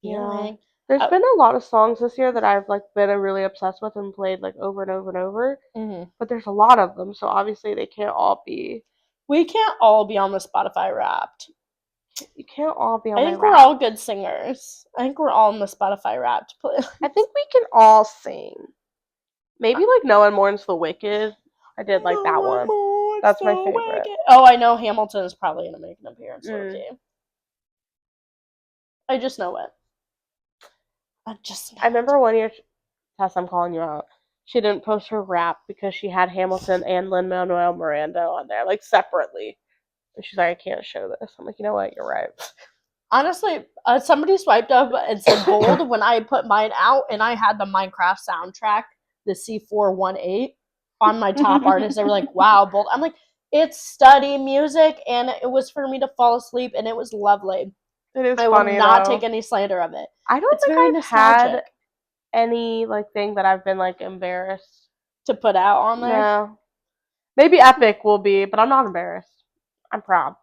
S2: Yeah.
S1: Feeling.
S2: There's
S1: Oh,
S2: been a lot of songs this year that I've like been really obsessed with and played like over and over and over.
S1: mm-hmm.
S2: But there's a lot of them, so obviously they can't all be.
S1: We can't all be on the Spotify Wrapped.
S2: You can't all be on
S1: I
S2: my
S1: think we're
S2: rap.
S1: all good singers. I think we're all in the Spotify Wrapped playlist.
S2: I think we can all sing. Maybe like No One Mourns the Wicked. I did like that one. That's my favorite.
S1: Oh, I know Hamilton is probably gonna make an appearance.
S2: Mm.
S1: I just know it. I just know
S2: I remember one year, Tess, I'm calling you out. She didn't post her rap because she had Hamilton and Lin Manuel Miranda on there, like separately. And she's like, I can't show this. I'm like, you know what? You're right.
S1: Honestly, somebody swiped up and said bold when I put mine out, and I had the Minecraft soundtrack, the C418, on my top artist. They were like, wow, bold. I'm like, it's study music, and it was for me to fall asleep, and it was lovely.
S2: It is
S1: I will
S2: funny
S1: not
S2: though.
S1: take any slander of it.
S2: I don't
S1: It's
S2: think
S1: very
S2: I've had
S1: nostalgic
S2: any like thing that I've been like embarrassed.
S1: to put out on there.
S2: No. Maybe Epic will be, but I'm not embarrassed. I'm proud.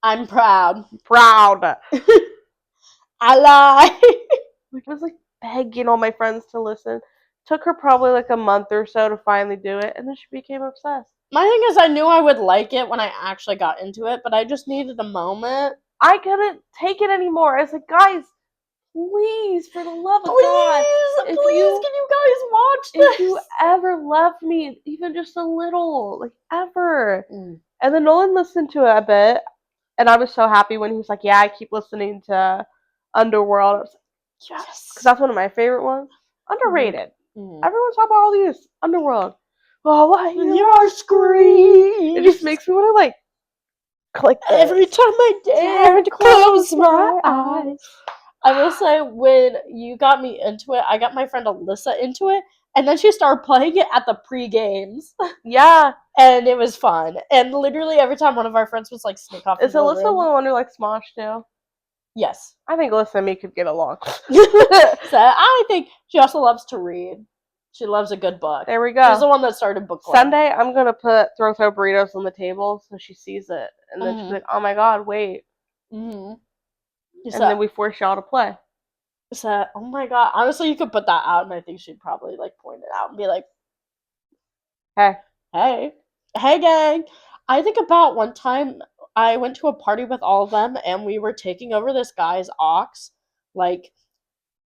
S1: I'm proud.
S2: Proud.
S1: I lie.
S2: I was like begging all my friends to listen. Took her probably like a month or so to finally do it, and then she became obsessed.
S1: My thing is, I knew I would like it when I actually got into it, but I just needed a moment.
S2: I couldn't take it anymore. I was like, guys, please, for the love of God,
S1: Please, can you guys watch this?
S2: If you ever loved me, even just a little, like ever. And then Nolan listened to it a bit, and I was so happy when he was like, yeah, I keep listening to Underworld. I was like, yes, because that's one of my favorite ones. Underrated. Everyone's talking about all these Underworld. Oh, I hear your scream. It just makes me want to like click this.
S1: Every time I dare to close my eyes. I will say, when you got me into it, I got my friend Alyssa into it, and then she started playing it at the pre-games.
S2: Yeah.
S1: And it was fun. And literally every time one of our friends was like sneak off.
S2: Is Alyssa the one who like Smosh too?
S1: Yes.
S2: I think Alyssa and me could get along.
S1: So I think she also loves to read. She loves a good book.
S2: There we go.
S1: She's the one that started book club.
S2: Sunday, I'm gonna put throw burritos on the table so she sees it, and then she'll be like, "Oh my God, wait!" And then we force y'all to play.
S1: So, oh my God, honestly, you could put that out, and I think she'd probably like point it out and be like, hey, gang." I think about one time I went to a party with all of them, and we were taking over this guy's aux, like,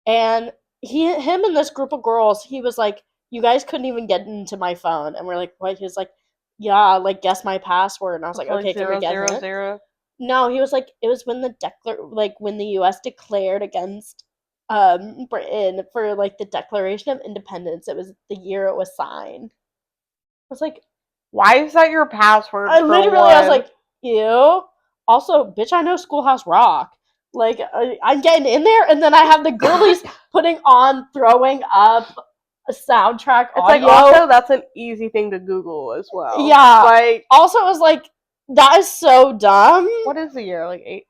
S1: and him and this group of girls, he was like, you guys couldn't even get into my phone, and we're like, what? He was like, yeah, like guess my password, and I was like, okay, can we get it? No, he was like, it was when when the U.S. declared against Britain for like the Declaration of Independence. It was the year it was signed. I was like,
S2: why is that your password?
S1: I was like, ew. Also, bitch, I know Schoolhouse Rock. Like, I'm getting in there, and then I have the girlies putting on Throwing Up a soundtrack
S2: it's
S1: audio.
S2: Like, also, that's an easy thing to Google as well.
S1: Yeah.
S2: Like,
S1: also, it was like, that is so dumb.
S2: What is the year? Like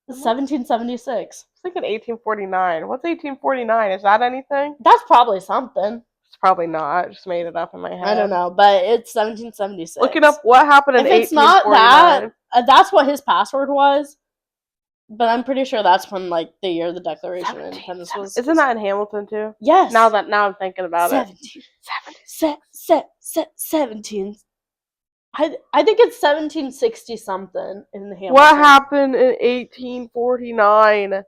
S1: 1776.
S2: I was thinking 1849. What's 1849? Is that anything?
S1: That's probably something.
S2: It's probably not. I just made it up in my head.
S1: I don't know, but it's 1776.
S2: Looking up what happened in 1849. If it's not
S1: that, that's what his password was. But I'm pretty sure that's when, like, the year the Declaration of Independence was.
S2: Isn't that in Hamilton too?
S1: Yes.
S2: Now I'm thinking about it.
S1: 17. I think it's 1760 something in Hamilton.
S2: What happened in 1849? I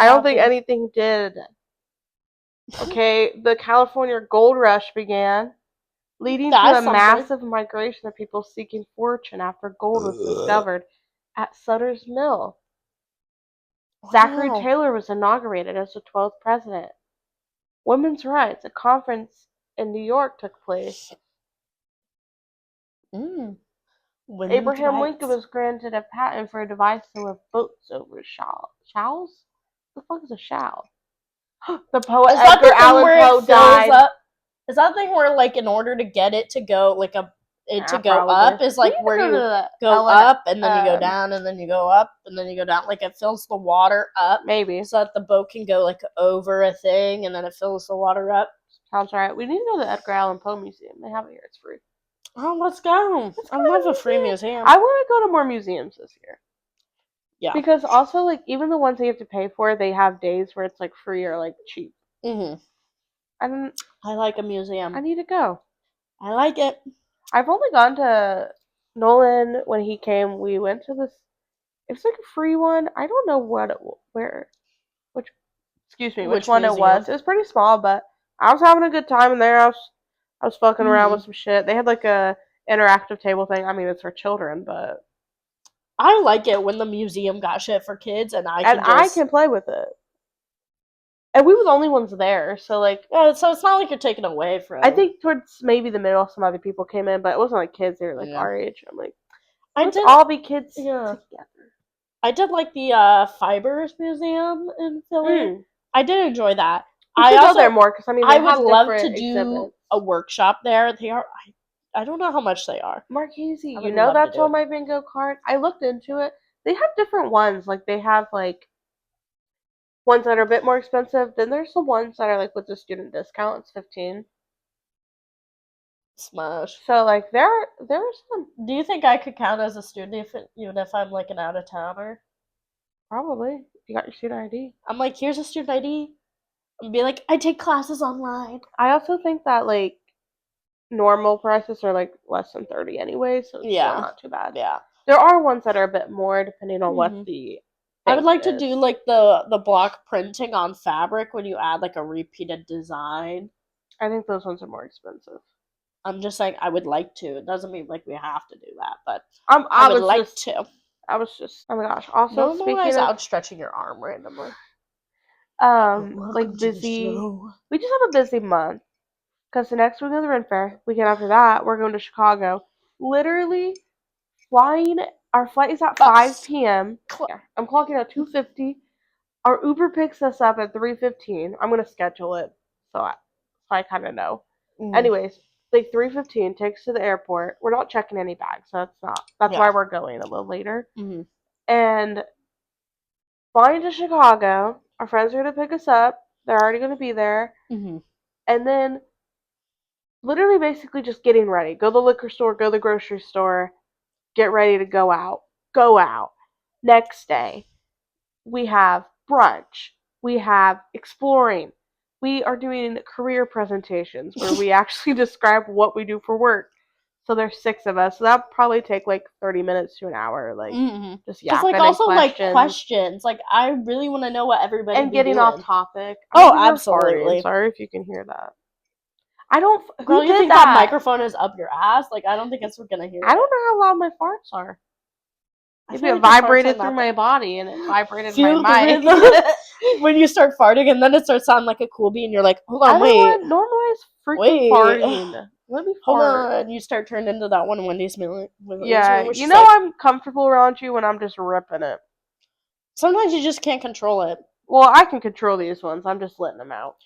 S2: don't think anything did. Okay, the California Gold Rush began, leading to a massive migration of people seeking fortune after gold was discovered at Sutter's Mill. Zachary Taylor was inaugurated as the 12th president. Women's rights, a conference in New York took place.
S1: Women's
S2: Abraham Lincoln
S1: rights.
S2: was granted a patent for a device to lift boats over shoals. The fuck is a shoal? The poet
S1: Is that
S2: Edgar
S1: the thing
S2: Allan
S1: where it
S2: Poe
S1: fills
S2: died.
S1: up? Is that the thing where, like, in order to get it to go, like, it to go
S2: Probably.
S1: up is,
S2: We
S1: like,
S2: need to
S1: where
S2: go to
S1: you
S2: the
S1: go up, and then you go down, and then you go up, and then you go down. Like, it fills the water up.
S2: Maybe.
S1: So that the boat can go, like, over a thing, and then it fills the water up.
S2: Sounds right. We need to go to the Edgar Allan Poe Museum. They have it here. It's free.
S1: Oh, let's go. I love a free museum.
S2: I want to go to more museums this year.
S1: Yeah.
S2: Because also, like, even the ones that you have to pay for, they have days where it's, like, free or, like, cheap.
S1: Mm-hmm.
S2: And
S1: I like a museum.
S2: I need to go.
S1: I like it.
S2: I've only gone to Nolan when he came. We went to this. It's like a free one. I don't know which one it was. It was pretty small, but I was having a good time in there. I was fucking around with some shit. They had like a interactive table thing. I mean, it's for children, but
S1: I like it when the museum got shit for kids, and
S2: I can play with it. And we were the only ones there, so like.
S1: Yeah, so it's not like you're taken away from.
S2: I think towards maybe the middle, some other people came in, but it wasn't like kids. They were like our age. I'm like, let's all be kids together.
S1: I did like the Fibers Museum in Philly. I did enjoy that.
S2: We should go there more because I mean, I would love to do
S1: a workshop there. They are. I don't know how much they are.
S2: Marchese, you know that's on my bingo card. I looked into it. They have different ones. Like they have like ones that are a bit more expensive. Then there's the ones that are like with the student discount. It's 15.
S1: Smash.
S2: So like there are some.
S1: Do you think I could count as a student even if I'm like an out of towner?
S2: Probably. You got your student ID.
S1: I'm like, here's a student ID. And be like, I take classes online.
S2: I also think that like normal prices are like less than 30 anyway, so it's still not too bad.
S1: Yeah.
S2: There are ones that are a bit more depending on what the
S1: I would like to do like the block printing on fabric when you add like a repeated design.
S2: I think those ones are more expensive.
S1: I'm just saying I would like to. It doesn't mean like we have to do that, but I would like to.
S2: I was just oh my gosh. Also
S1: normalize outstretching your arm randomly.
S2: Like busy. We just have a busy month. Because the next week of the Ren Fair, weekend after that, we're going to Chicago. Literally flying. Our flight is at 5 p.m. I'm clocking at 2:50. Our Uber picks us up at 3:15. I'm gonna schedule it so I kind of know. Anyways, like 3:15 takes to the airport. We're not checking any bags, so that's why we're going a little later. And flying to Chicago. Our friends are gonna pick us up. They're already gonna be there. And then literally basically just getting ready. Go to the liquor store, go to the grocery store, get ready to go out. Go out. Next day, we have brunch. We have exploring. We are doing career presentations where we actually describe what we do for work. So there's 6 of us. So that'll probably take like 30 minutes to an hour. Like just yapping
S1: like also like questions. Like I really want to know what everybody
S2: and getting off topic.
S1: Oh, absolutely.
S2: Sorry if you can hear that. I don't.
S1: Girl, you think that microphone is up your ass? Like I don't think it's gonna hear.
S2: I don't know how loud my farts are. Maybe it vibrated through my body and it vibrated my mic.
S1: When you start farting and then it starts sounding like a cool beat and you're like, hold on, wait.
S2: Normalize freaking farting. Let me fart.
S1: Hold on. You start turning into that one Wendy's meal.
S2: Yeah, you know I'm comfortable around you when I'm just ripping it.
S1: Sometimes you just can't control it.
S2: Well, I can control these ones. I'm just letting them out.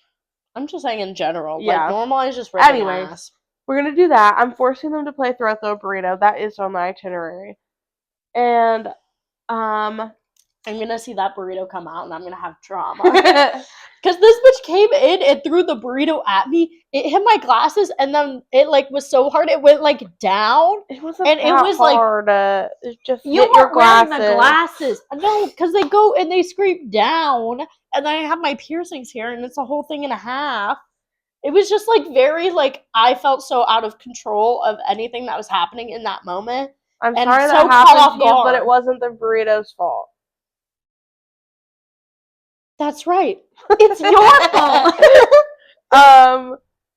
S1: I'm just saying in general. Yeah. Like, normalize just ripping ass.
S2: We're going to do that. I'm forcing them to play Throw Burrito. That is on the itinerary. And, I'm
S1: gonna see that burrito come out and I'm gonna have trauma. Because this bitch came in and threw the burrito at me. It hit my glasses and then it like was so hard it went like down.
S2: It wasn't and that it was hard. Like it just you hit your glasses.
S1: Wearing the glasses. No, because they go and they scrape down and I have my piercings here and it's a whole thing and a half. It was just like very like I felt so out of control of anything that was happening in that moment.
S2: I'm sorry that happened to you, but it wasn't the burrito's fault.
S1: That's right. It's your
S2: fault.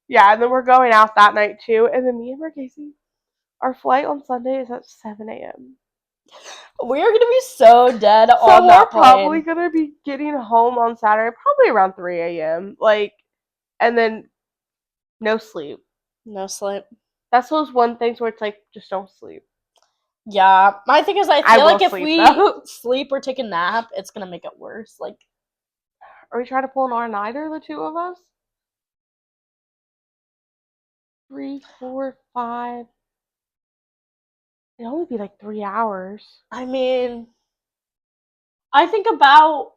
S2: Yeah, and then we're going out that night too. And then me and Marchese, our flight on Sunday is at 7 a.m.
S1: We're gonna be so dead on that plane.
S2: We're probably gonna be getting home on Saturday, probably around 3 a.m. Like, and then no sleep.
S1: No sleep.
S2: That's those one things where it's like, just don't sleep.
S1: Yeah, my thing is, I
S2: I
S1: feel
S2: will
S1: like if
S2: sleep,
S1: we
S2: though.
S1: sleep or take a nap, it's gonna make it worse. Like,
S2: Are we trying to pull an all-nighter, the two of us? 3, 4, 5. It'd only be like 3 hours.
S1: I mean, I think about.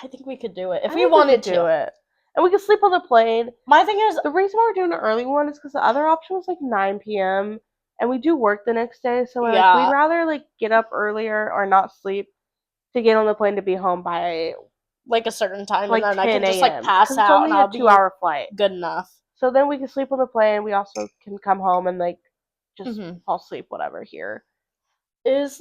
S1: I think we could do it if
S2: I
S1: we
S2: think we
S1: wanted
S2: could do
S1: to.
S2: it. And we could sleep on the plane.
S1: My thing is,
S2: The reason why we're doing an early one is because the other option was like 9 p.m. and we do work the next day, so we'd
S1: yeah,
S2: rather like get up earlier or not sleep to get on the plane to be home by
S1: like a certain time,
S2: like
S1: and then I
S2: 10
S1: can just like
S2: a.m.
S1: pass
S2: because it's
S1: out, and
S2: only a
S1: I'll be
S2: 2-hour flight.
S1: good enough.
S2: So then we can sleep on the plane. We also can come home and like just
S1: Mm-hmm.
S2: fall asleep, whatever here.
S1: Is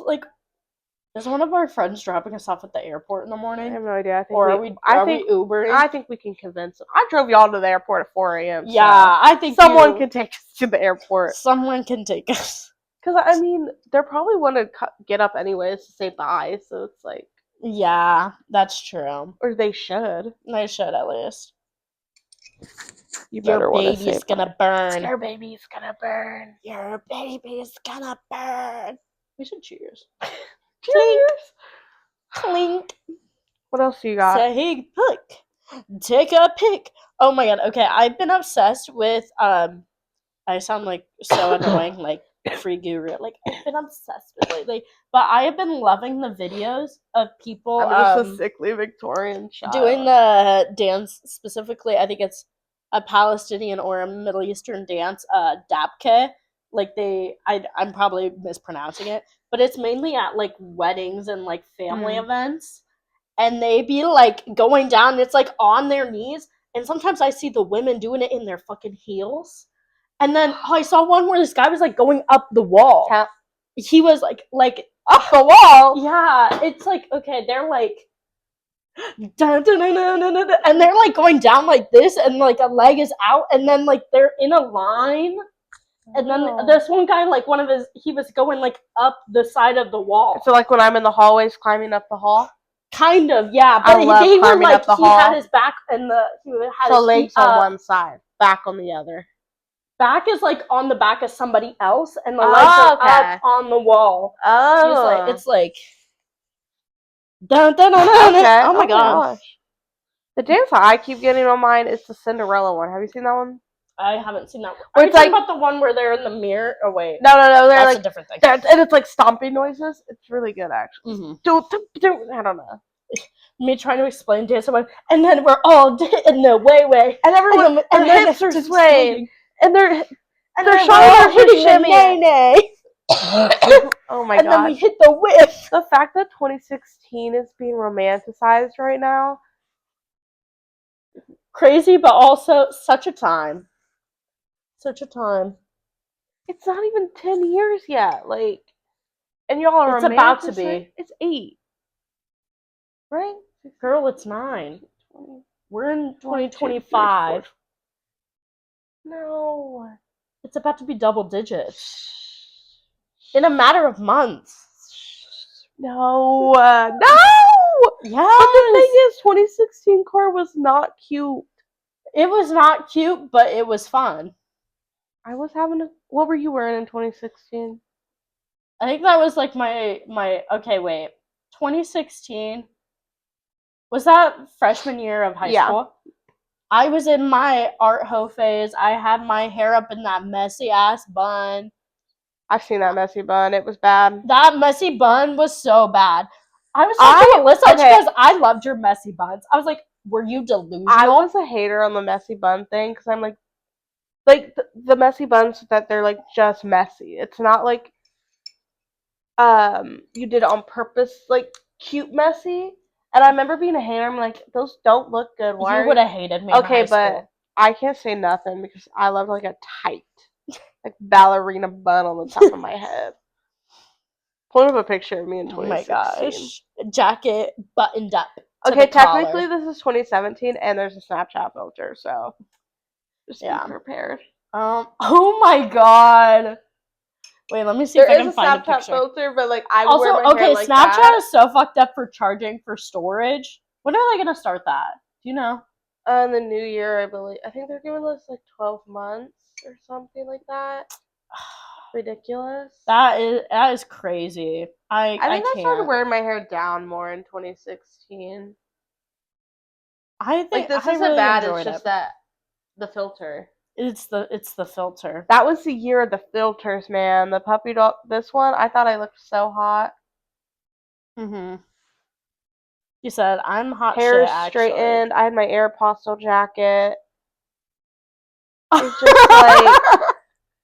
S1: one of our friends dropping us off at the airport in the
S2: I
S1: morning,
S2: have no idea.
S1: or are we Ubering?
S2: I think we can convince them. I drove y'all to the airport at 4 a.m.
S1: Yeah,
S2: so
S1: I think
S2: someone can take us to the airport.
S1: Someone can take us.
S2: Because, I mean, they're probably want to get up anyways to say bye, so it's like...
S1: Yeah, that's true.
S2: Or they should.
S1: They should, at least.
S2: You better
S1: Your
S2: want to say
S1: baby's gonna burn.
S2: Your baby's gonna burn.
S1: Your baby's gonna burn. We should cheers.
S2: Cheers!
S1: Clink.
S2: What else you got?
S1: Say pick. Take a pic. Oh my god, okay, I've been obsessed with, I sound like so annoying, like free guru. Like, I've been obsessed with lately. But I have been loving the videos of people
S2: I'm just a sickly Victorian child.
S1: doing the dance. Specifically, I think it's a Palestinian or a Middle Eastern dance, dabke. Like, I'm probably mispronouncing it, but it's mainly at like weddings and like family events. And they be like going down, and it's like on their knees. And sometimes I see the women doing it in their fucking heels. And then I saw one where this guy was like going up the wall. He was like
S2: up the wall.
S1: Yeah, it's like, okay, they're like dun, dun, dun, dun, dun, dun, and they're like going down like this, and like a leg is out, and then like they're in a line. And then this one guy, like he was going like up the side of the wall.
S2: So like when I'm in the hallways climbing up the hall?
S1: Kind of, yeah. But
S2: they were
S1: like,
S2: up the
S1: he
S2: hall.
S1: had his back and he had his
S2: legs on one side, back on the other.
S1: Back is like on the back of somebody else, and the legs are up on the wall.
S2: Oh.
S1: It's like dun, dun, dun, dun,
S2: okay.
S1: Oh my gosh.
S2: The dance that I keep getting on mine is the Cinderella one. Have you seen that one?
S1: I haven't seen that one. Are you talking about the one where they're in the mirror? Oh wait.
S2: No. They're
S1: That's
S2: like
S1: a different thing.
S2: And it's like stomping noises. It's really good, actually.
S1: Mm-hmm.
S2: I don't know.
S1: Me trying to explain to someone, and then we're all in the way,
S2: and everyone and their hips are swaying, and they're
S1: shoulders hitting the nay.
S2: Oh my god!
S1: And then we hit the whip.
S2: The fact that 2016 is being romanticized right now,
S1: crazy, but also such a time. Such a time.
S2: It's not even 10 years yet, like, and y'all are.
S1: It's about to be.
S2: It's 8, right?
S1: Girl, it's 9. We're in 2025.
S2: No.
S1: It's about to be double digits. In a matter of months.
S2: No.
S1: Yes.
S2: But the thing is, 2016 car was not cute.
S1: It was not cute, but it was fun.
S2: I was having what were you wearing in 2016?
S1: I think that was like my okay, wait. 2016 was that freshman year of high school? I was in my art hoe phase. I had my hair up in that messy ass bun.
S2: I've seen that messy bun. It was bad.
S1: That messy bun was so bad. I was talking to Alyssa because I loved your messy buns. I was like, were you delusional?
S2: I was a hater on the messy bun thing because I'm like the messy buns that they're like just messy. It's not like you did it on purpose, like cute messy. And I remember being a hater. I'm like, those don't look good. Why?
S1: You would have hated me.
S2: Okay,
S1: in high school.
S2: I can't say nothing because I love like a tight, like ballerina bun on the top of my head. Point up a picture of me in 2016.
S1: Oh my gosh, jacket buttoned up.
S2: Okay, technically this is 2017, and there's a Snapchat filter, so just be prepared.
S1: Oh my god. Wait, let me see if I can find a picture.
S2: There is a Snapchat filter, but like I
S1: also,
S2: wear my hair like
S1: Snapchat
S2: that.
S1: is so fucked up for charging for storage. When are they gonna start that? Do you know?
S2: In the new year, I believe. I think they're giving us like 12 months or something like that. ridiculous.
S1: That is crazy. I
S2: think I started
S1: can't.
S2: wearing my hair down more in 2016.
S1: I think
S2: Like, this
S1: I
S2: isn't
S1: really
S2: bad. It's
S1: enjoyed
S2: just
S1: it.
S2: that the filter.
S1: It's the filter.
S2: That was the year of the filters, man. The puppy dog. This one, I thought I looked so hot.
S1: Mhm. You said I'm hot shit.
S2: Hair
S1: Actually,
S2: straightened. I had my Aeropostale jacket. It's just like,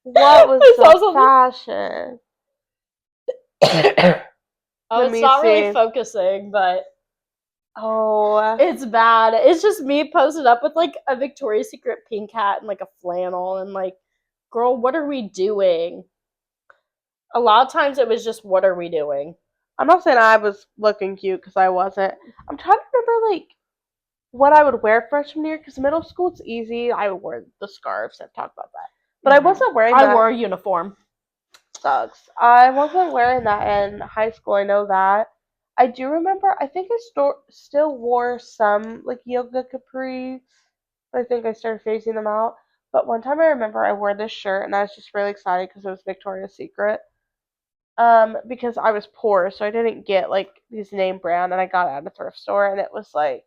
S2: what was the fashion?
S1: Oh,
S2: Let
S1: it's
S2: me
S1: not really
S2: see.
S1: focusing, but
S2: Oh,
S1: it's bad. It's just me posted up with like a Victoria's Secret pink hat and like a flannel and like, girl, what are we doing? A lot of times it was just, what are we doing?
S2: I'm not saying I was looking cute because I wasn't. I'm trying to remember like what I would wear freshman year because middle school it's easy. I would wear the scarves. I've talked about that, but I wasn't wearing that.
S1: I wore a uniform.
S2: Sucks. I wasn't wearing that in high school. I know that. I do remember. I think I still wore some like yoga capris. I think I started phasing them out. But one time I remember I wore this shirt and I was just really excited because it was Victoria's Secret. Because I was poor, so I didn't get like these name brand, and I got it at a thrift store, and it was like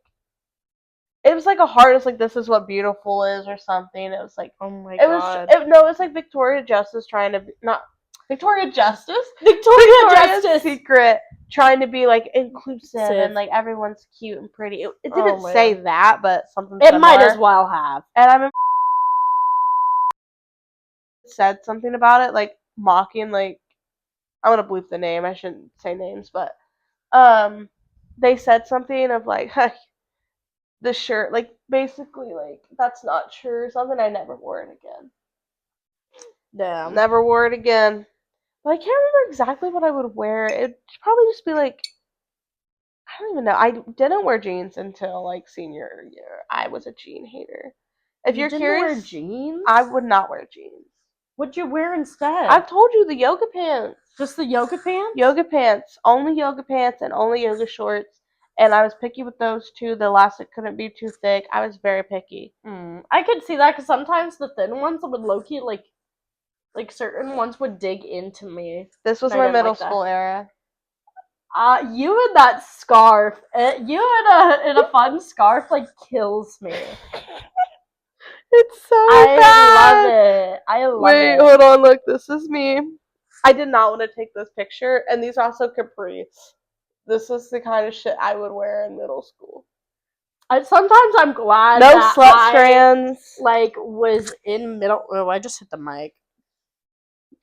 S2: a heart. It's like this is what beautiful is, or something. It was like,
S1: Oh my
S2: it was
S1: god.
S2: no, it was like Victoria Justice trying to be, not Victoria Justice,
S1: Victoria's Justice
S2: Secret trying to be like inclusive and like everyone's cute and pretty. It didn't say that, but something
S1: it
S2: similar.
S1: might as well have.
S2: And I remember said something about it, like mocking, like I want to bleep the name. I shouldn't say names, but they said something of like the shirt, like basically like that's not true or something. I never wore it again.
S1: Damn.
S2: Never wore it again. But I can't remember exactly what I would wear. It'd probably just be like, I don't even know. I didn't wear jeans until like senior year. I was a jean hater. If you're curious,
S1: wear jeans?
S2: I would not wear jeans.
S1: What'd you wear instead?
S2: I've told you, the yoga pants.
S1: Just the yoga pants?
S2: Yoga pants. Only yoga pants and only yoga shorts. And I was picky with those too. The elastic couldn't be too thick. I was very picky.
S1: I could see that because sometimes the thin ones would low-key like certain ones would dig into me.
S2: This was my middle school era.
S1: You and that scarf, you in a fun scarf like kills me.
S2: It's so bad.
S1: I love it. I love it.
S2: Wait, hold on. Look, this is me. I did not want to take this picture, and these are also capris. This is the kind of shit I would wear in middle school.
S1: Sometimes I'm glad
S2: no
S1: that
S2: slut strands.
S1: Was in middle. Oh, I just hit the mic.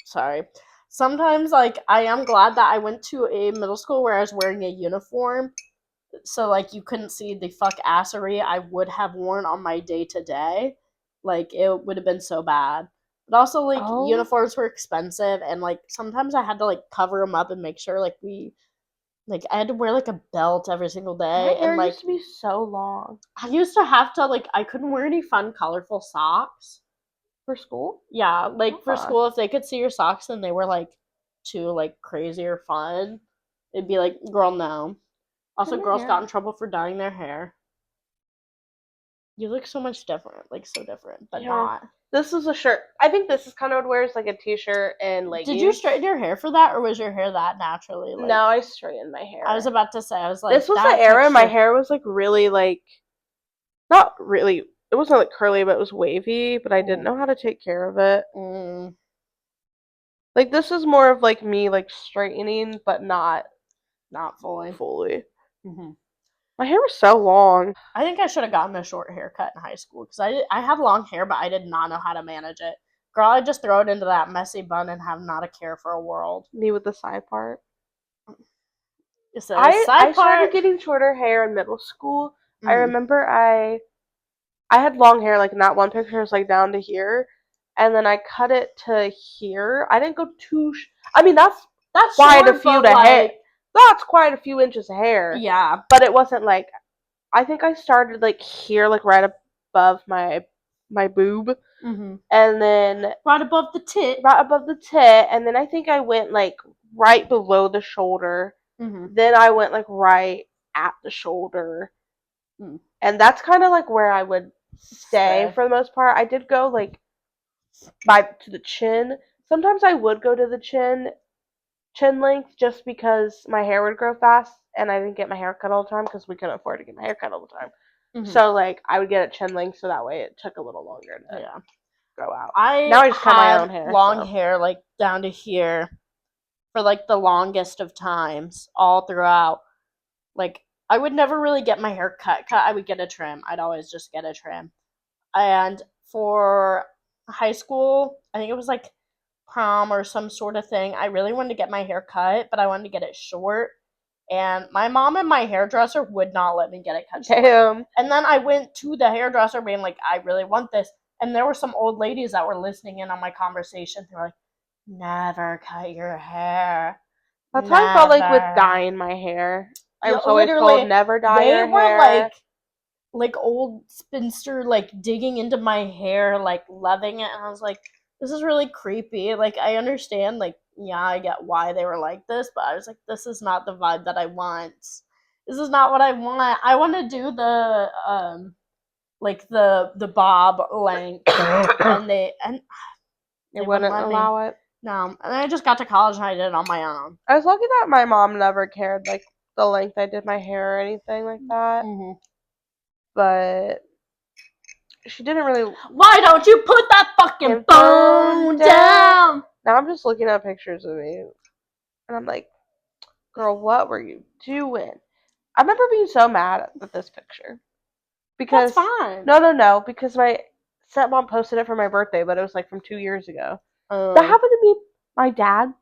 S1: Sorry. Sometimes I am glad that I went to a middle school where I was wearing a uniform, so like you couldn't see the fuck assery I would have worn on my day to day. Like it would have been so bad. But also uniforms were expensive, and like sometimes I had to like cover them up and make sure I had to wear like a belt every single day.
S2: My hair
S1: and
S2: used to be so long.
S1: I used to have to I couldn't wear any fun colorful socks.
S2: For school?
S1: Yeah, for school, if they could see your socks and they were too crazy or fun, it'd be like, girl, no. Also, girls got in trouble for dyeing their hair. You look so much different, so different, but not.
S2: This is a shirt. I think this is kind of what wears a t-shirt and leggings.
S1: Did you straighten your hair for that, or was your hair that naturally?
S2: No, I straightened my hair.
S1: I was about to say, I was like,
S2: this was the era my hair was really not really. It wasn't curly, but it was wavy. But I didn't know how to take care of it. This is more of me straightening, but not
S1: fully.
S2: Mm-hmm. My hair was so long.
S1: I think I should have gotten a short haircut in high school because I had long hair, but I did not know how to manage it. Girl, I just throw it into that messy bun and have not a care for a world.
S2: Me with the side part.
S1: So
S2: I started getting shorter hair in middle school. I remember I had long hair, in that one picture, it was down to here, and then I cut it to here. I didn't go too. I mean, that's quite a few hair. That's quite a few inches of hair.
S1: Yeah,
S2: but it wasn't I think I started here, right above my boob, and then
S1: right above the tit,
S2: and then I think I went right below the shoulder. Then I went right at the shoulder, and that's kind of where I would stay for the most part. I did go to the chin. Sometimes I would go to the chin length just because my hair would grow fast and I didn't get my hair cut all the time because we couldn't afford to get my hair cut all the time. Mm-hmm. So like I would get it chin length so that way it took a little longer to grow out. Now I just cut my own hair.
S1: Long hair like down to here for like the longest of times all throughout. Like I would never really get my hair cut. I would get a trim. I'd always just get a trim. And for high school, I think it was like prom or some sort of thing, I really wanted to get my hair cut, but I wanted to get it short. And my mom and my hairdresser would not let me get it cut short.
S2: Damn.
S1: And then I went to the hairdresser being like, I really want this. And there were some old ladies that were listening in on my conversation. They were like, never cut your hair.
S2: That's how I felt like with dyeing my hair. I was always told never dye your hair. They were
S1: like old spinster, like digging into my hair, like loving it. And I was like, this is really creepy. Like, I understand, like, yeah, I get why they were like this, but I was like, this is not the vibe that I want. This is not what I want. I want to do the, like, the bob length. and they
S2: wouldn't allow it.
S1: No. And then I just got to college and I did it on my own.
S2: I was lucky that my mom never cared, like, the length I did my hair or anything like that. Mm-hmm. But she didn't really.
S1: Why don't you put that fucking phone down?
S2: Now I'm just looking at pictures of me, and I'm like, girl, what were you doing? I remember being so mad at this picture. Because
S1: that's fine.
S2: No, because my stepmom posted it for my birthday, but it was like from 2 years ago. That happened to me. My dad.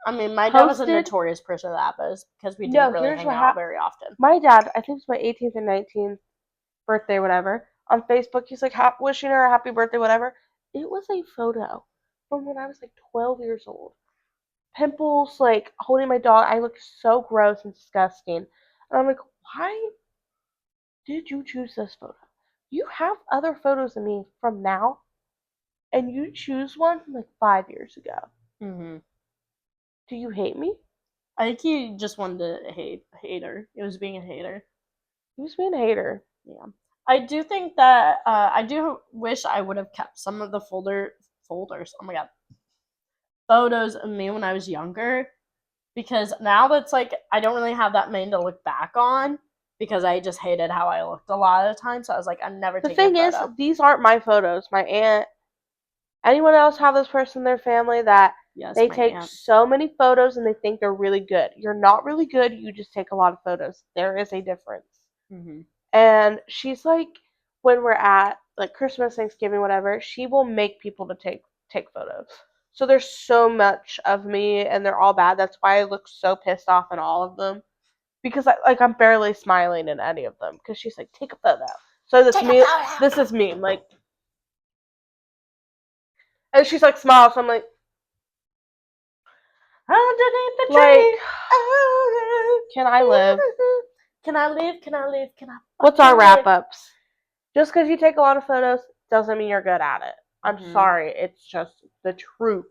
S1: I mean, my dad was a notorious person of that, but it's because we didn't really hang out very often.
S2: My dad, I think it was my 18th and 19th birthday, whatever. On Facebook, he's like wishing her a happy birthday, whatever. It was a photo from when I was like 12 years old. Pimples, like holding my dog. I looked so gross and disgusting. And I'm like, why did you choose this photo? You have other photos of me from now, and you choose one from like 5 years ago. Mm-hmm. Do you hate me?
S1: I think he just wanted to hate her. He was being a hater.
S2: He was being a hater.
S1: Yeah. I do think that I do wish I would have kept some of the folders. Oh my god, photos of me when I was younger, because now that's like I don't really have that many to look back on because I just hated how I looked a lot of the time. So I was like, I'm never.
S2: The thing is, these aren't my photos. My aunt, anyone else have this person in their family that they take so many photos and they think they're really good. You're not really good. You just take a lot of photos. There is a difference. Mm-hmm. And she's like, when we're at like Christmas, Thanksgiving, whatever, she will make people to take photos. So there's so much of me, and they're all bad. That's why I look so pissed off in all of them, because I'm barely smiling in any of them. Because she's like, take a photo. So this is me, like, and she's like, smile. So I'm like, underneath the tree. Like, can I live?
S1: Can I live? Can I live? Can I?
S2: What's our wrap-ups? Just because you take a lot of photos doesn't mean you're good at it. I'm sorry. It's just the truth.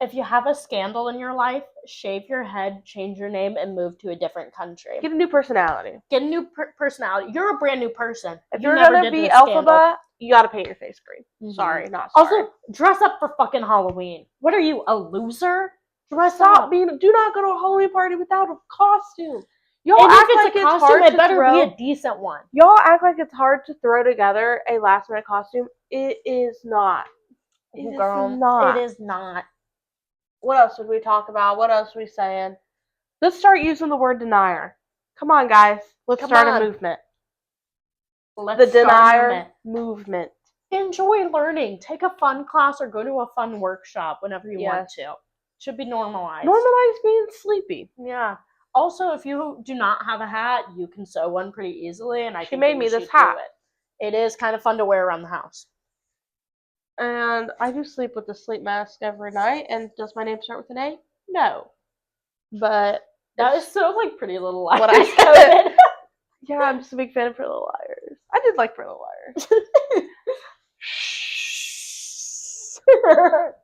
S1: If you have a scandal in your life, shave your head, change your name, and move to a different country.
S2: Get a new personality.
S1: Get a new personality. You're a brand new person.
S2: If you're going to be Elphaba, you got to paint your face green. Mm-hmm. Sorry, not sorry.
S1: Also, dress up for fucking Halloween. What are you, a loser?
S2: Do not go to a Halloween party without a costume. Y'all act like it's hard to
S1: better be a decent one.
S2: Y'all act like it's hard to throw together a last minute costume. It is not. It is not.
S1: It is not.
S2: What else did we talk about? What else are we saying? Let's start using the word denier. Come on, guys. Let's start a movement. The denier movement.
S1: Enjoy learning. Take a fun class or go to a fun workshop whenever you want to. Should be normalized.
S2: Normalize being sleepy.
S1: Yeah. Also, if you do not have a hat, you can sew one pretty easily, and
S2: she made me this hat.
S1: It is kind of fun to wear around the house.
S2: And I do sleep with the sleep mask every night. And does my name start with an A? No. But
S1: that is so like Pretty Little Liars. What I said.
S2: Yeah, I'm just a big fan of Pretty Little Liars. I did like Pretty Little Liars.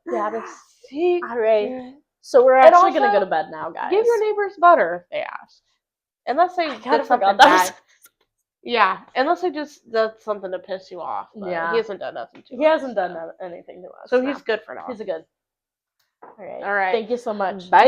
S2: That is secret.
S1: All right. So we're actually going to go to bed now, guys.
S2: Give your neighbors butter, if they ask. Unless they did something bad. Yeah, unless they just did something to piss you off. Yeah. He hasn't done nothing to us.
S1: He hasn't done anything to us.
S2: So he's good for now.
S1: He's a good. All right.
S2: All right.
S1: Thank you so much.
S2: Bye.